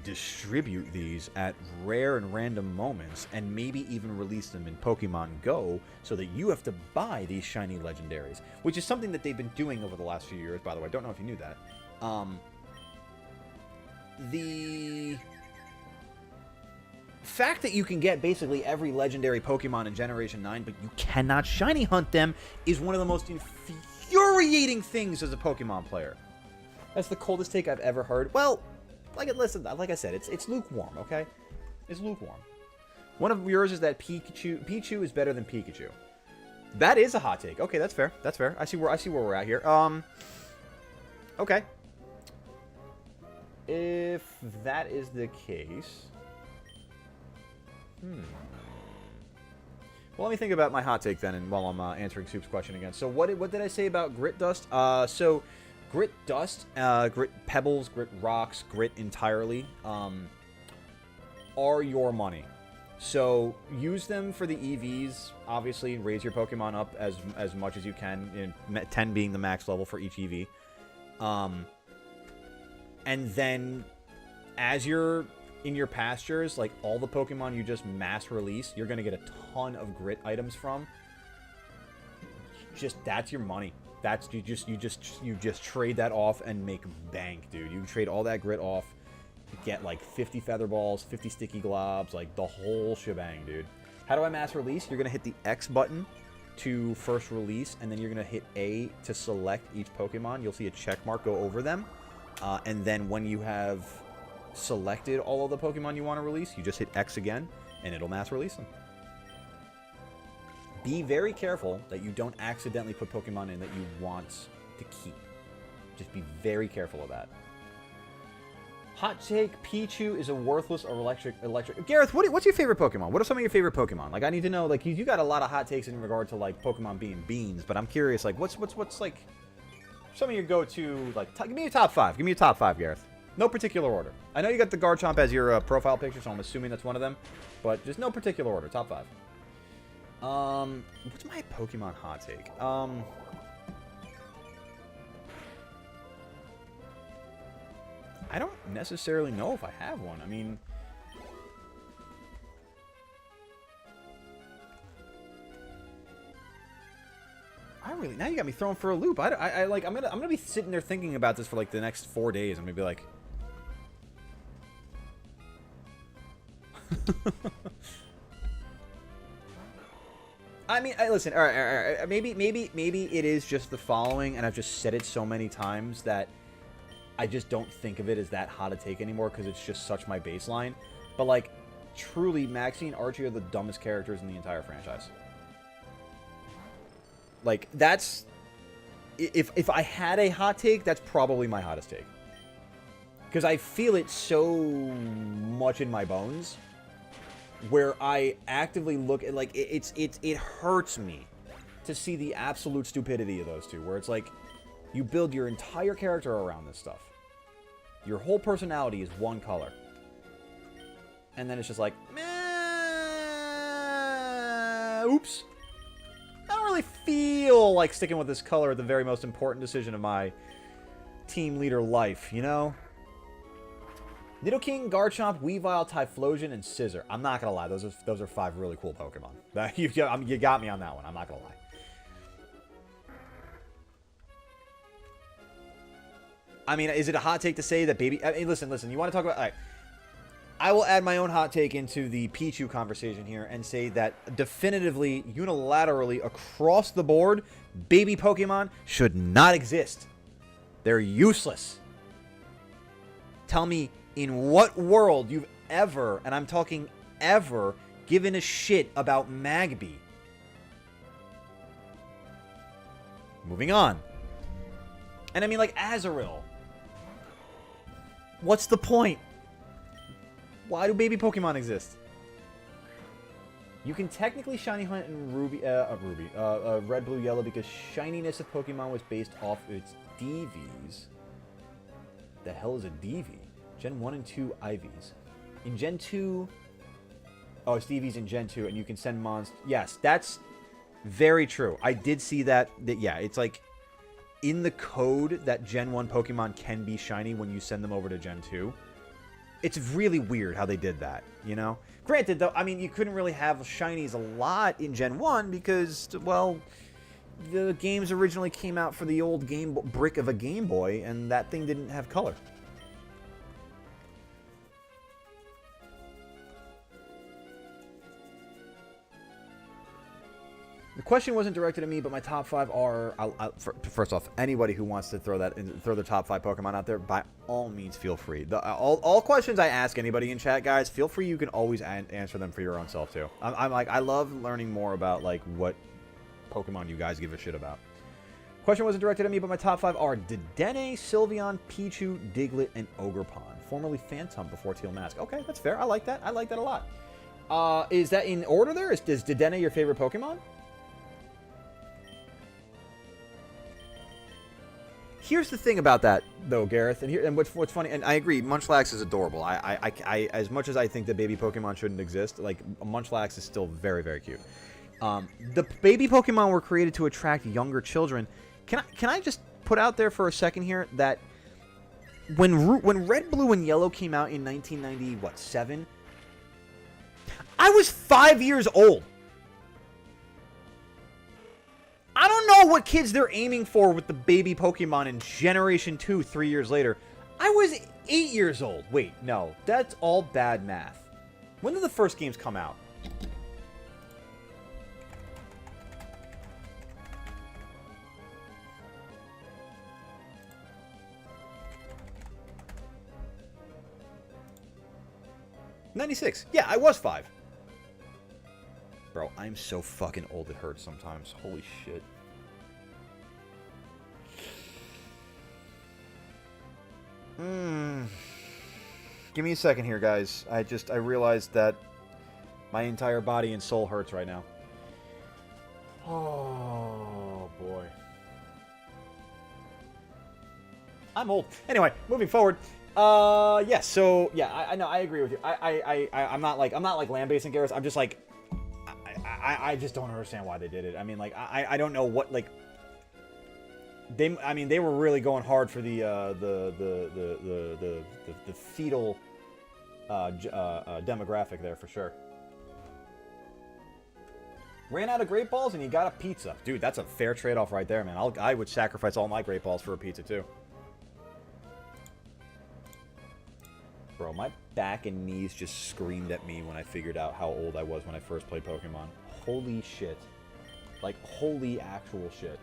distribute these at rare and random moments and maybe even release them in Pokemon Go so that you have to buy these shiny legendaries, which is something that they've been doing over the last few years, by the way. I don't know if you knew that. The fact that you can get basically every legendary Pokemon in Generation 9, but you cannot shiny hunt them, is one of the most infuriating things as a Pokemon player. That's the coldest take I've ever heard. Well, like I said, it's lukewarm, okay? It's lukewarm. One of yours is that Pichu is better than Pikachu. That is a hot take. Okay, that's fair. That's fair. I see where we're at here. Okay. If that is the case, well, let me think about my hot take then, and while I'm answering Soup's question again. So what did I say about Grit Dust? So Grit Dust, Grit Pebbles, Grit Rocks, Grit entirely are your money. So use them for the EVs, obviously, and raise your Pokemon up as much as you can, 10 being the max level for each EV. And then as you're in your pastures, like all the Pokemon you just mass release, you're going to get a ton of Grit items from. That's your money. You just trade that off and make bank, dude. You trade all that Grit off, get like 50 Feather Balls, 50 Sticky Globs, like the whole shebang, dude. How do I mass release? You're gonna hit the X button to first release, and then you're gonna hit A to select each Pokemon. You'll see a check mark go over them, and then when you have selected all of the Pokemon you want to release, you just hit X again, and it'll mass release them. Be very careful that you don't accidentally put Pokemon in that you want to keep. Just be very careful of that. Hot take, Pichu is a worthless or electric. Gareth, what's your favorite Pokemon? What are some of your favorite Pokemon? Like, I need to know, like, you got a lot of hot takes in regard to, like, Pokemon being beans, but I'm curious, like, what's like, some of your go-to, like, give me your top 5. Give me your top 5, Gareth. No particular order. I know you got the Garchomp as your profile picture, so I'm assuming that's one of them, but just no particular order. Top 5. What's my Pokemon hot take? I don't necessarily know if I have one. I mean, now you got me thrown for a loop. I'm gonna be sitting there thinking about this for like the next 4 days. I'm gonna be like, I mean, listen. All right. Maybe it is just the following, and I've just said it so many times that I just don't think of it as that hot a take anymore because it's just such my baseline. But like, truly, Maxie and Archie are the dumbest characters in the entire franchise. Like, that's if I had a hot take, that's probably my hottest take because I feel it so much in my bones. Where I actively look at, like, it hurts me to see the absolute stupidity of those two. Where it's like, you build your entire character around this stuff. Your whole personality is one color. And then it's just like, meh, oops. I don't really feel like sticking with this color at the very most important decision of my team leader life, you know? Nidoking, Garchomp, Weavile, Typhlosion, and Scizor. I'm not gonna lie, those are 5 really cool Pokemon. You got me on that one. I'm not gonna lie. I mean, is it a hot take to say that baby? I mean, listen. You want to talk about? All right. I will add my own hot take into the Pichu conversation here and say that definitively, unilaterally, across the board, baby Pokemon should not exist. They're useless. Tell me, in what world you've ever, and I'm talking ever, given a shit about Magby? Moving on. And I mean, like, Azurill. What's the point? Why do baby Pokemon exist? You can technically shiny hunt in red, blue, yellow because shininess of Pokemon was based off its DVs. The hell is a DV? Gen 1 and 2 IVs. In Gen 2... Oh, it's DVs in Gen 2, and you can send monsters... Yes, that's very true. I did see that. Yeah, it's like... In the code that Gen 1 Pokemon can be shiny when you send them over to Gen 2. It's really weird how they did that, you know? Granted, though, I mean, you couldn't really have shinies a lot in Gen 1 because, well... The games originally came out for the old brick of a Game Boy, and that thing didn't have color. The question wasn't directed at me, but my top 5 are... first off, anybody who wants to throw their top 5 Pokemon out there, by all means, feel free. All questions I ask anybody in chat, guys, feel free. You can always answer them for your own self, too. I love learning more about, like, what Pokemon you guys give a shit about. Question wasn't directed at me, but my top 5 are Dedenne, Sylveon, Pichu, Diglett, and Ogerpon. Formerly Phantom before Teal Mask. Okay, that's fair. I like that. I like that a lot. Is that in order there? Is Dedenne your favorite Pokemon? Here's the thing about that, though, Gareth, and what's funny, and I agree, Munchlax is adorable. I as much as I think that baby Pokemon shouldn't exist, like, Munchlax is still very, very cute. The baby Pokemon were created to attract younger children. Can I just put out there for a second here that when Red, Blue, and Yellow came out in 1997, I was 5 years old. I don't know what kids they're aiming for with the baby Pokemon in Generation 2 3 years later. I was 8 years old. Wait, no. That's all bad math. When did the first games come out? '96. Yeah, I was 5. Bro, I'm so fucking old it hurts sometimes. Holy shit. Give me a second here, guys. I realized that my entire body and soul hurts right now. Oh, boy. I'm old. Anyway, moving forward. Yeah, so, yeah, I know, I agree with you. I'm not like lambasting Garrus. I'm just like, I just don't understand why they did it. I mean, like, I don't know what, like, they were really going hard for the fetal demographic there for sure. Ran out of Great Balls and you got a pizza. Dude, that's a fair trade-off right there, man. I would sacrifice all my Great Balls for a pizza too. Bro, my back and knees just screamed at me when I figured out how old I was when I first played Pokemon. Holy shit. Like, holy actual shit.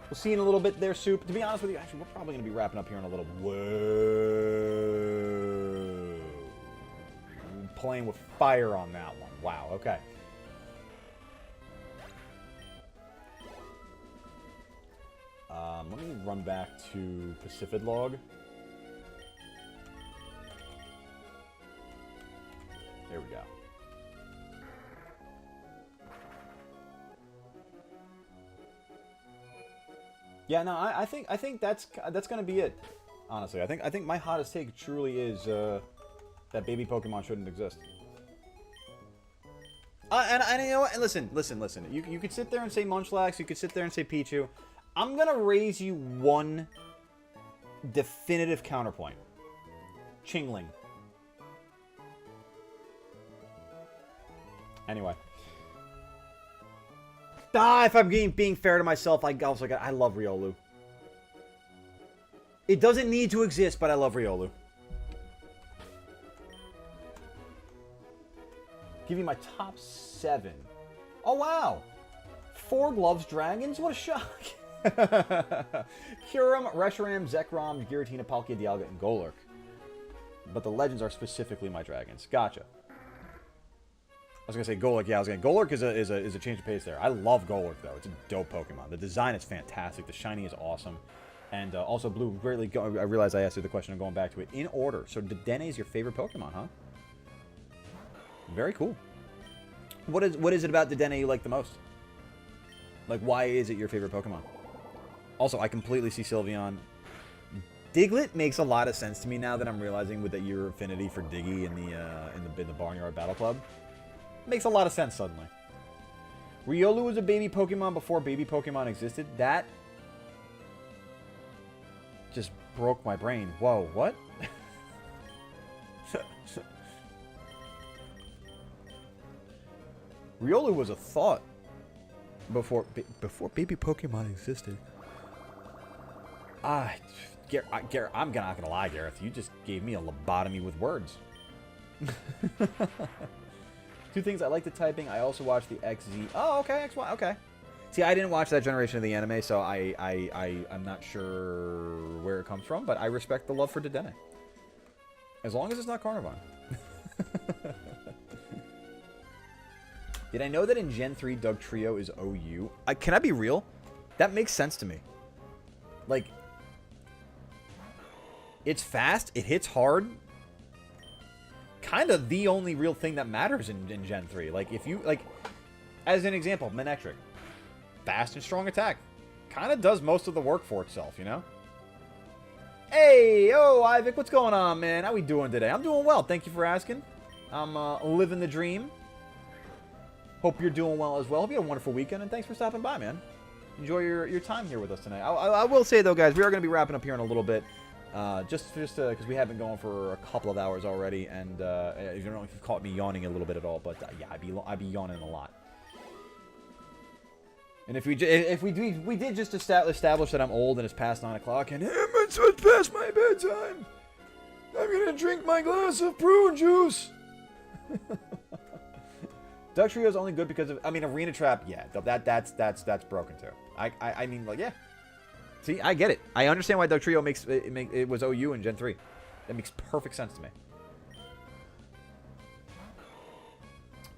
We'll see in a little bit there, Soup. To be honest with you, actually, we're probably going to be wrapping up here in a little... Whoa. Playing with fire on that one. Wow, okay. Let me run back to Pacific Log. There we go. Yeah, no, I think that's gonna be it. Honestly, I think my hottest take truly is that baby Pokemon shouldn't exist. And you know what? And listen. You could sit there and say Munchlax. You could sit there and say Pichu. I'm gonna raise you one definitive counterpoint. Chingling. Anyway. If I'm being fair to myself, I love Riolu. It doesn't need to exist, but I love Riolu. Give you my top 7. Oh, wow. 4 Gloves Dragons? What a shock. Kyurem, Reshiram, Zekrom, Giratina, Palkia, Dialga, and Golurk. But the legends are specifically my dragons. Gotcha. I was gonna say Golurk. Yeah, Golurk is a change of pace there. I love Golurk though. It's a dope Pokemon. The design is fantastic. The shiny is awesome. And also, Blue, greatly. I realized I asked you the question. I'm going back to it in order. So, Dedenne is your favorite Pokemon, huh? Very cool. What is it about Dedenne you like the most? Like, why is it your favorite Pokemon? Also, I completely see Sylveon. Diglett makes a lot of sense to me now that I'm realizing with that your affinity for Diggy in the Barnyard Battle Club. Makes a lot of sense suddenly. Riolu was a baby Pokemon before baby Pokemon existed. That just broke my brain. Whoa, what? Riolu was a thought before baby Pokemon existed. Gareth, I'm not gonna lie, Gareth. You just gave me a lobotomy with words. Two things I like the typing. I also watch the XZ. Oh, okay, XY. Okay. See, I didn't watch that generation of the anime, so I'm not sure where it comes from, but I respect the love for Dedenne. As long as it's not Carnivon. Did I know that in Gen 3, Dugtrio is OU? Can I be real? That makes sense to me. Like, it's fast, it hits hard. Kind of the only real thing that matters in Gen 3. Like, if you, like, as an example, Manectric. Fast and strong attack. Kind of does most of the work for itself, you know? Hey, oh, Ivic, what's going on, man? How we doing today? I'm doing well, thank you for asking. I'm living the dream. Hope you're doing well as well. Hope you had a wonderful weekend, and thanks for stopping by, man. Enjoy your time here with us tonight. I will say, though, guys, we are going to be wrapping up here in a little bit. Just because we have been going for a couple of hours already, and I don't know if you've caught me yawning a little bit at all, but yeah, I'd be yawning a lot. And if we did just establish that I'm old and it's past 9 o'clock, and it's past my bedtime, I'm gonna drink my glass of prune juice. Dugtrio is only good because of, I mean, Arena Trap, yeah, that's broken too. I mean, like, yeah. See, I get it. I understand why Dugtrio it was OU in Gen 3. That makes perfect sense to me.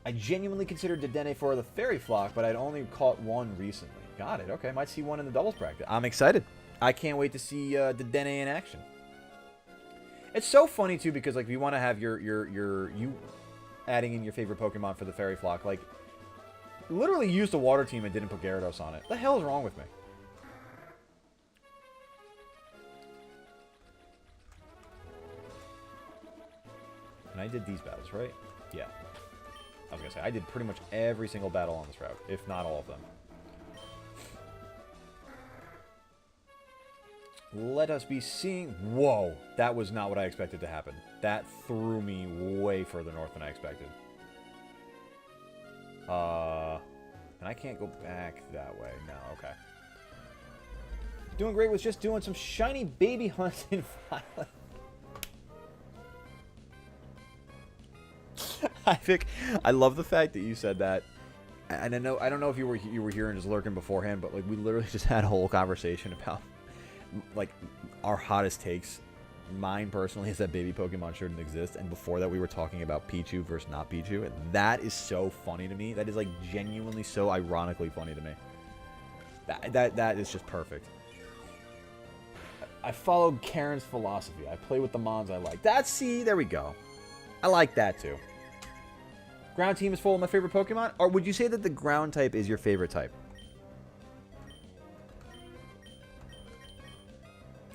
I genuinely considered Dedenne for the Fairy Flock, but I'd only caught one recently. Got it. Okay, might see one in the doubles practice. I'm excited. I can't wait to see Dedenne in action. It's so funny too because like if you want to have you adding in your favorite Pokemon for the Fairy Flock, like literally used a water team and didn't put Gyarados on it. What the hell is wrong with me? And I did these battles, right? Yeah. I was going to say, I did pretty much every single battle on this route, if not all of them. Let us be seeing... Whoa! That was not what I expected to happen. That threw me way further north than I expected. And I can't go back that way. No, okay. Doing great was just doing some shiny baby hunts in Violet. I love the fact that you said that, and I don't know if you were here and just lurking beforehand, but like we literally just had a whole conversation about like our hottest takes. Mine personally is that baby Pokemon shouldn't exist, and before that we were talking about Pichu versus not Pichu, and that is so funny to me. That is like genuinely so ironically funny to me. That is just perfect. I followed Karen's philosophy. I play with the mons I like. See, there we go. I like that too. Ground team is full of my favorite Pokemon? Or would you say that the ground type is your favorite type?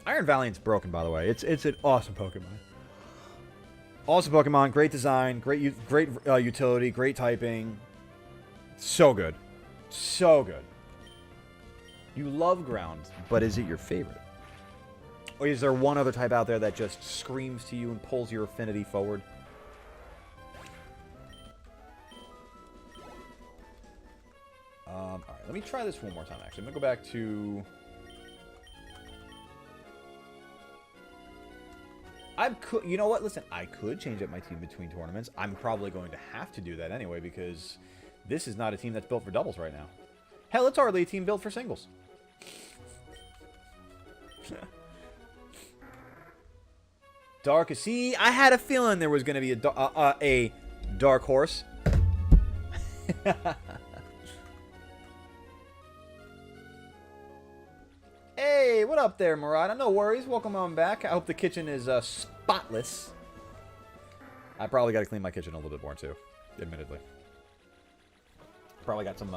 Iron Valiant's broken, by the way. It's an awesome Pokemon. Awesome Pokemon, great design, great utility, great typing. So good. So good. You love ground, but is it your favorite? Or is there one other type out there that just screams to you and pulls your affinity forward? Alright, let me try this one more time, actually. I'm going to go back to... You know what? Listen, I could change up my team between tournaments. I'm probably going to have to do that anyway, because this is not a team that's built for doubles right now. Hell, it's hardly a team built for singles. Dark... See, I had a feeling there was going to be a dark horse. Hey, what up there, Murata? No worries. Welcome on back. I hope the kitchen is spotless. I probably got to clean my kitchen a little bit more, too. Admittedly. Probably got some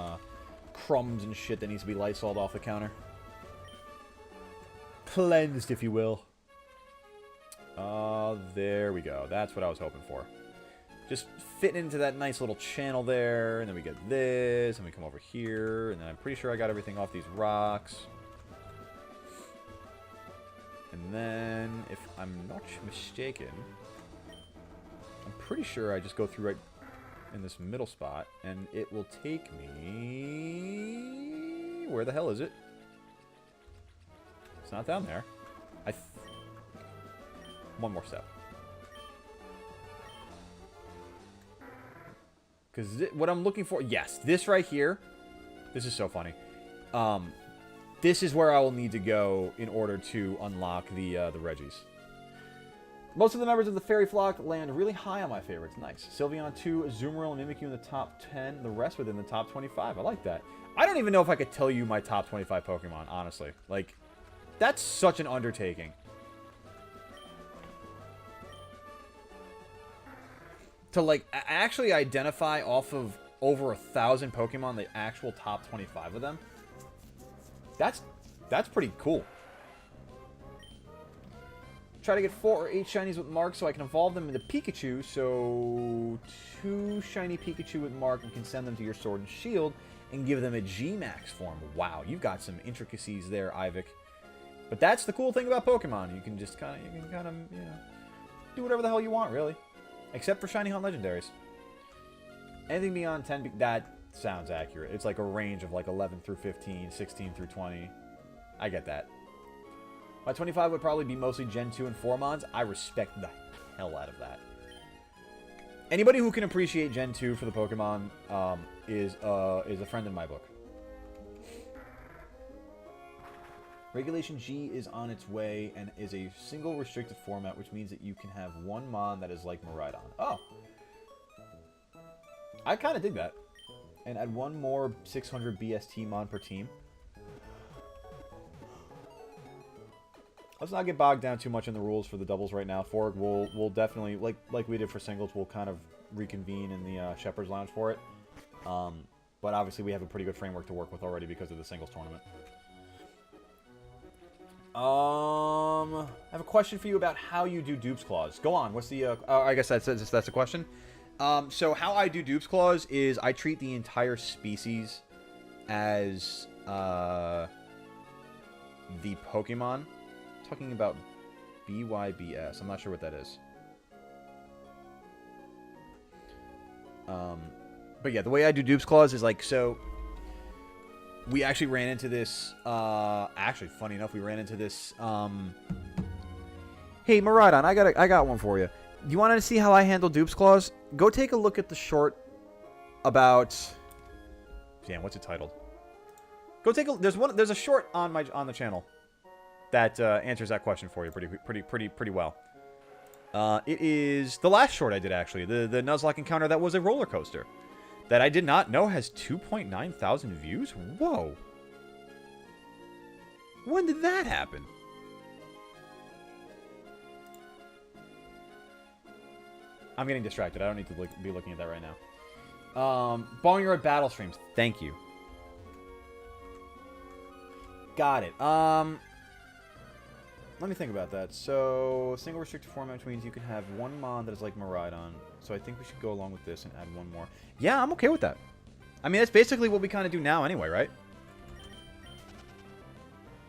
crumbs and shit that needs to be Lysoled off the counter. Cleansed, if you will. There we go. That's what I was hoping for. Just fitting into that nice little channel there. And then we get this. And we come over here. And then I'm pretty sure I got everything off these rocks. And then, if I'm not mistaken, I'm pretty sure I just go through right in this middle spot. And it will take me... Where the hell is it? It's not down there. One more step. Because what I'm looking for... Yes, this right here. This is so funny. This is where I will need to go in order to unlock the Reggies. Most of the members of the fairy flock land really high on my favorites. Nice. Sylveon 2, Azumarill, and Mimikyu in the top 10. The rest within the top 25. I like that. I don't even know if I could tell you my top 25 Pokemon, honestly. Like, that's such an undertaking. To, like, actually identify off of over 1,000 Pokemon the actual top 25 of them. That's pretty cool. Try to get 4 or 8 shinies with Mark so I can evolve them into Pikachu. So 2 shiny Pikachu with Mark and can send them to your Sword and Shield and give them a G-Max form. Wow, you've got some intricacies there, Ivik. But that's the cool thing about Pokemon. You can just kind of, you know, do whatever the hell you want, really. Except for Shiny Hunt Legendaries. Anything beyond 10, that sounds accurate. It's like a range of like 11 through 15, 16 through 20. I get that. My 25 would probably be mostly Gen 2 and 4 mons. I respect the hell out of that. Anybody who can appreciate Gen 2 for the Pokemon is a friend in my book. Regulation G is on its way and is a single restricted format, which means that you can have one mon that is like Miraidon. Oh. I kind of dig that. And add one more 600 BST mon per team. Let's not get bogged down too much in the rules for the doubles right now. Forg, we'll definitely, like we did for singles, we'll kind of reconvene in the Shepherd's Lounge for it. But obviously we have a pretty good framework to work with already because of the singles tournament. I have a question for you about how you do Dupes Claws. Go on. What's the? I guess that's a question. So how I do Dupes Claws is I treat the entire species as the Pokemon. I'm talking about BYBS. I'm not sure what that is. But yeah, the way I do Dupes Claws is like so. We actually ran into this, actually, funny enough, we ran into this, Hey, Miraidon, I got one for you. You want to see how I handle Dupes Claws? Go take a look at the short about, damn, what's it titled? Go take a, there's a short on the channel that, answers that question for you pretty well. It is the last short I did, actually, the Nuzlocke encounter that was a roller coaster. That I did not know has 2.9 thousand views? Whoa. When did that happen? I'm getting distracted. I don't need to be looking at that right now. Boneyard Battle Streams. Thank you. Got it. Let me think about that. So, single restricted format, which means you can have one mon that is like Miraidon. So I think we should go along with this and add one more. Yeah, I'm okay with that. I mean, that's basically what we kind of do now anyway, right?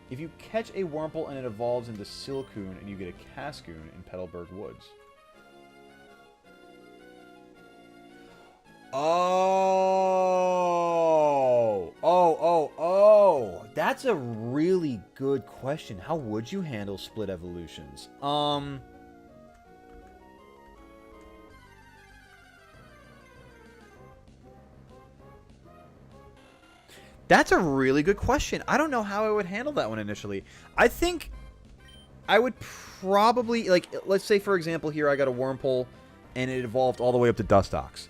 If you catch a Wurmple and it evolves into Silcoon and you get a Cascoon in Petalburg Woods. Oh. That's a really good question. How would you handle split evolutions? That's a really good question. I don't know how I would handle that one initially. I think I would probably, like, let's say, for example, here I got a Wurmple and it evolved all the way up to Dustox.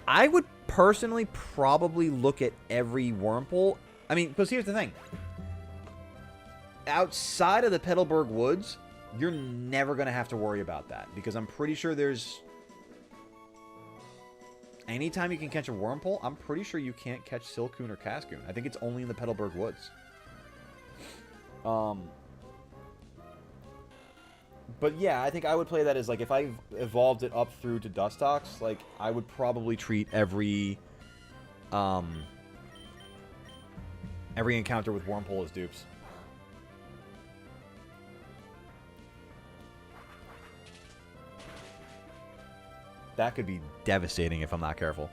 I would personally probably look at every Wurmple. I mean, because here's the thing. outside of the Petalburg Woods, you're never going to have to worry about that. Because I'm pretty sure there's... Anytime you can catch a Wurmple, I'm pretty sure you can't catch Silcoon or Cascoon. I think it's only in the Petalburg Woods. But yeah, I think I would play that as, like, if I evolved it up through to Dustox, like, I would probably treat every encounter with Wurmple as dupes. That could be devastating if I'm not careful.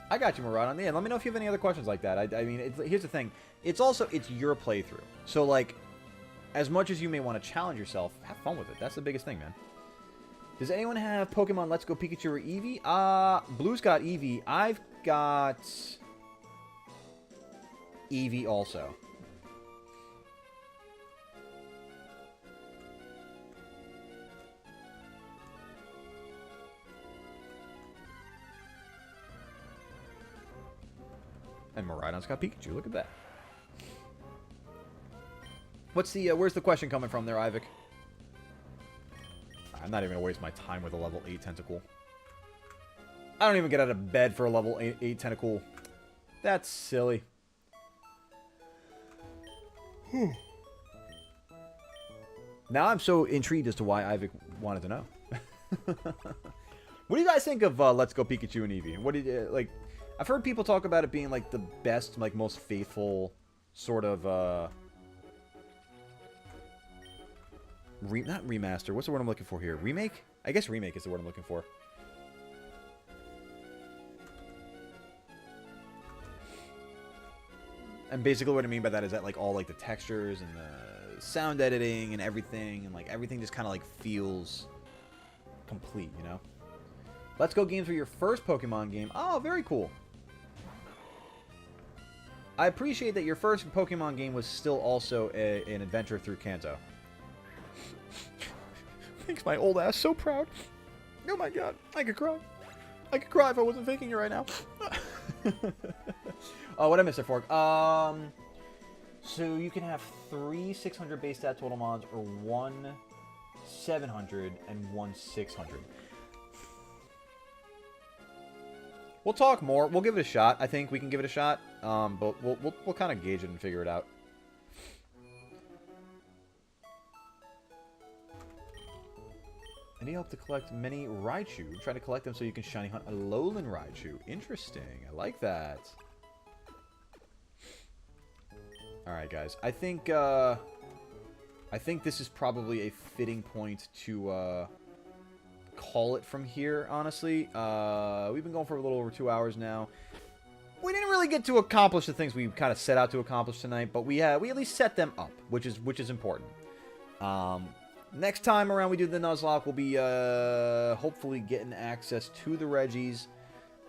I got you, Murad, on the end. Let me know if you have any other questions like that. I mean, here's the thing. It's your playthrough. So, like, as much as you may want to challenge yourself, have fun with it. That's the biggest thing, man. Does anyone have Pokemon Let's Go Pikachu or Eevee? Blue's got Eevee. I've got Eevee also. And Miraidon's got Pikachu. Look at that. What's the, where's the question coming from there, Ivik? I'm not even going to waste my time with a level 8 Tentacool. I don't even get out of bed for a level 8 Tentacool. That's silly. Now I'm so intrigued as to why Ivik wanted to know. What do you guys think of Let's Go Pikachu and Eevee? What did you, like... I've heard people talk about it being, like, the best, like, most faithful sort of, not remaster. What's the word I'm looking for here? Remake? I guess remake is the word I'm looking for. And basically what I mean by that is that, like, all, like, the textures and the sound editing and everything, and, like, everything just kind of, like, feels complete, you know? Let's Go games were your first Pokemon game. Oh, very cool. I appreciate that your first Pokemon game was still also an adventure through Kanto. Makes my old ass so proud. Oh my god, I could cry. I could cry if I wasn't faking it right now. Oh, what I missed there, Fork. So you can have 3 600 base stat total mods or 1 700 and 1 600. We'll talk more. We'll give it a shot. I think we can give it a shot. But we'll kind of gauge it and figure it out. I need help to collect many Raichu. Try to collect them so you can shiny hunt a Alolan Raichu. Interesting. I like that. Alright, guys. I think this is probably a fitting point to call it from here, honestly. We've been going for a little over 2 hours now. We didn't really get to accomplish the things we kind of set out to accomplish tonight, but we at least set them up, which is important. Next time around we do the Nuzlocke, we'll be hopefully getting access to the Reggies.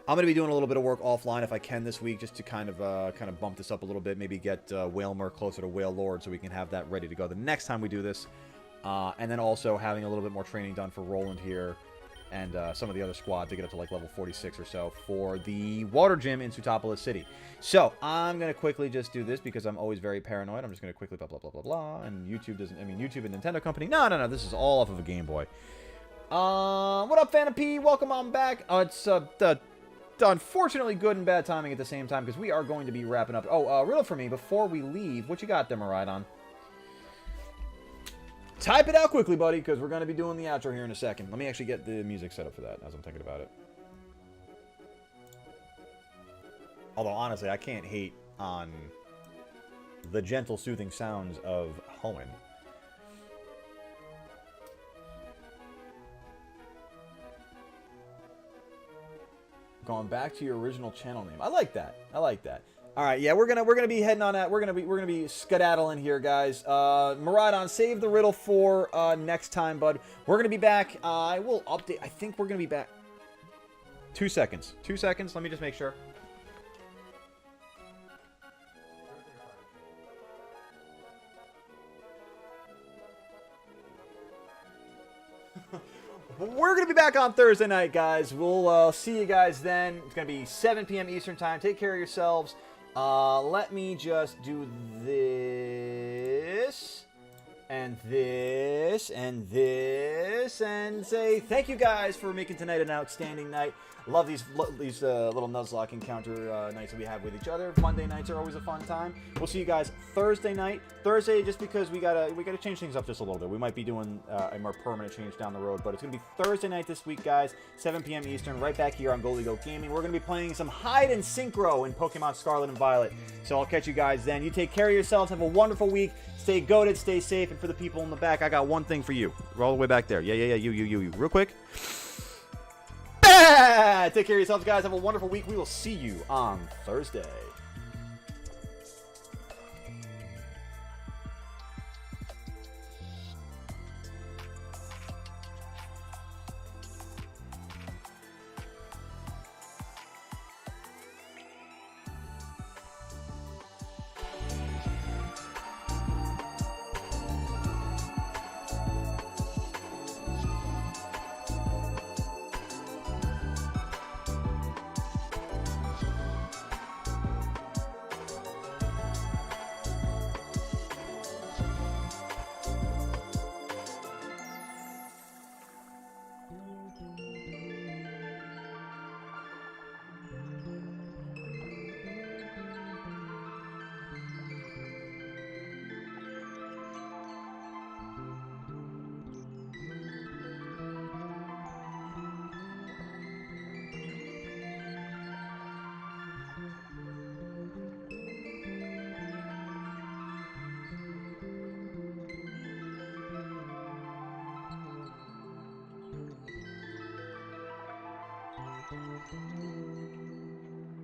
I'm going to be doing a little bit of work offline if I can this week, just to kind of bump this up a little bit, maybe get Wailmer closer to Wailord so we can have that ready to go the next time we do this. And then also having a little bit more training done for Roland here and some of the other squad to get up to like level 46 or so for the water gym in Sootopolis City. So I'm going to quickly just do this because I'm always very paranoid. I'm just going to quickly blah, blah, blah, blah, blah. And YouTube doesn't, I mean, YouTube and Nintendo Company. No. This is all off of a Game Boy. What up, Phantom P? Welcome on back. It's unfortunately good and bad timing at the same time because we are going to be wrapping up. Oh, riddle for me before we leave. What you got there, Miraidon? Type it out quickly, buddy, because we're going to be doing the outro here in a second. Let me actually get the music set up for that as I'm thinking about it. Although, honestly, I can't hate on the gentle, soothing sounds of Hoenn. Going back to your original channel name. I like that. I like that. All right, yeah, we're gonna be heading on that. We're gonna be skedaddling here, guys. Miraidon, save the riddle for next time, bud. We're gonna be back. I will update. I think we're gonna be back. 2 seconds. 2 seconds. Let me just make sure. We're going to be back on Thursday night, guys. We'll see you guys then. It's going to be 7 p.m. Eastern Time. Take care of yourselves. Let me just do this. and this, and this, and say thank you guys for making tonight an outstanding night. Love these little Nuzlocke encounter nights that we have with each other. Monday nights are always a fun time. We'll see you guys Thursday night. Thursday, just because we gotta change things up just a little bit. We might be doing a more permanent change down the road, but it's gonna be Thursday night this week, guys. 7 p.m. Eastern, right back here on Goalie Go Gaming. We're gonna be playing some hide and synchro in Pokemon Scarlet and Violet. So I'll catch you guys then. You take care of yourselves. Have a wonderful week. Stay goated. Stay safe. And for the people in the back, I got one thing for you. We're all the way back there. Yeah. You. Real quick. Take care of yourselves, guys. Have a wonderful week. We will see you on Thursday.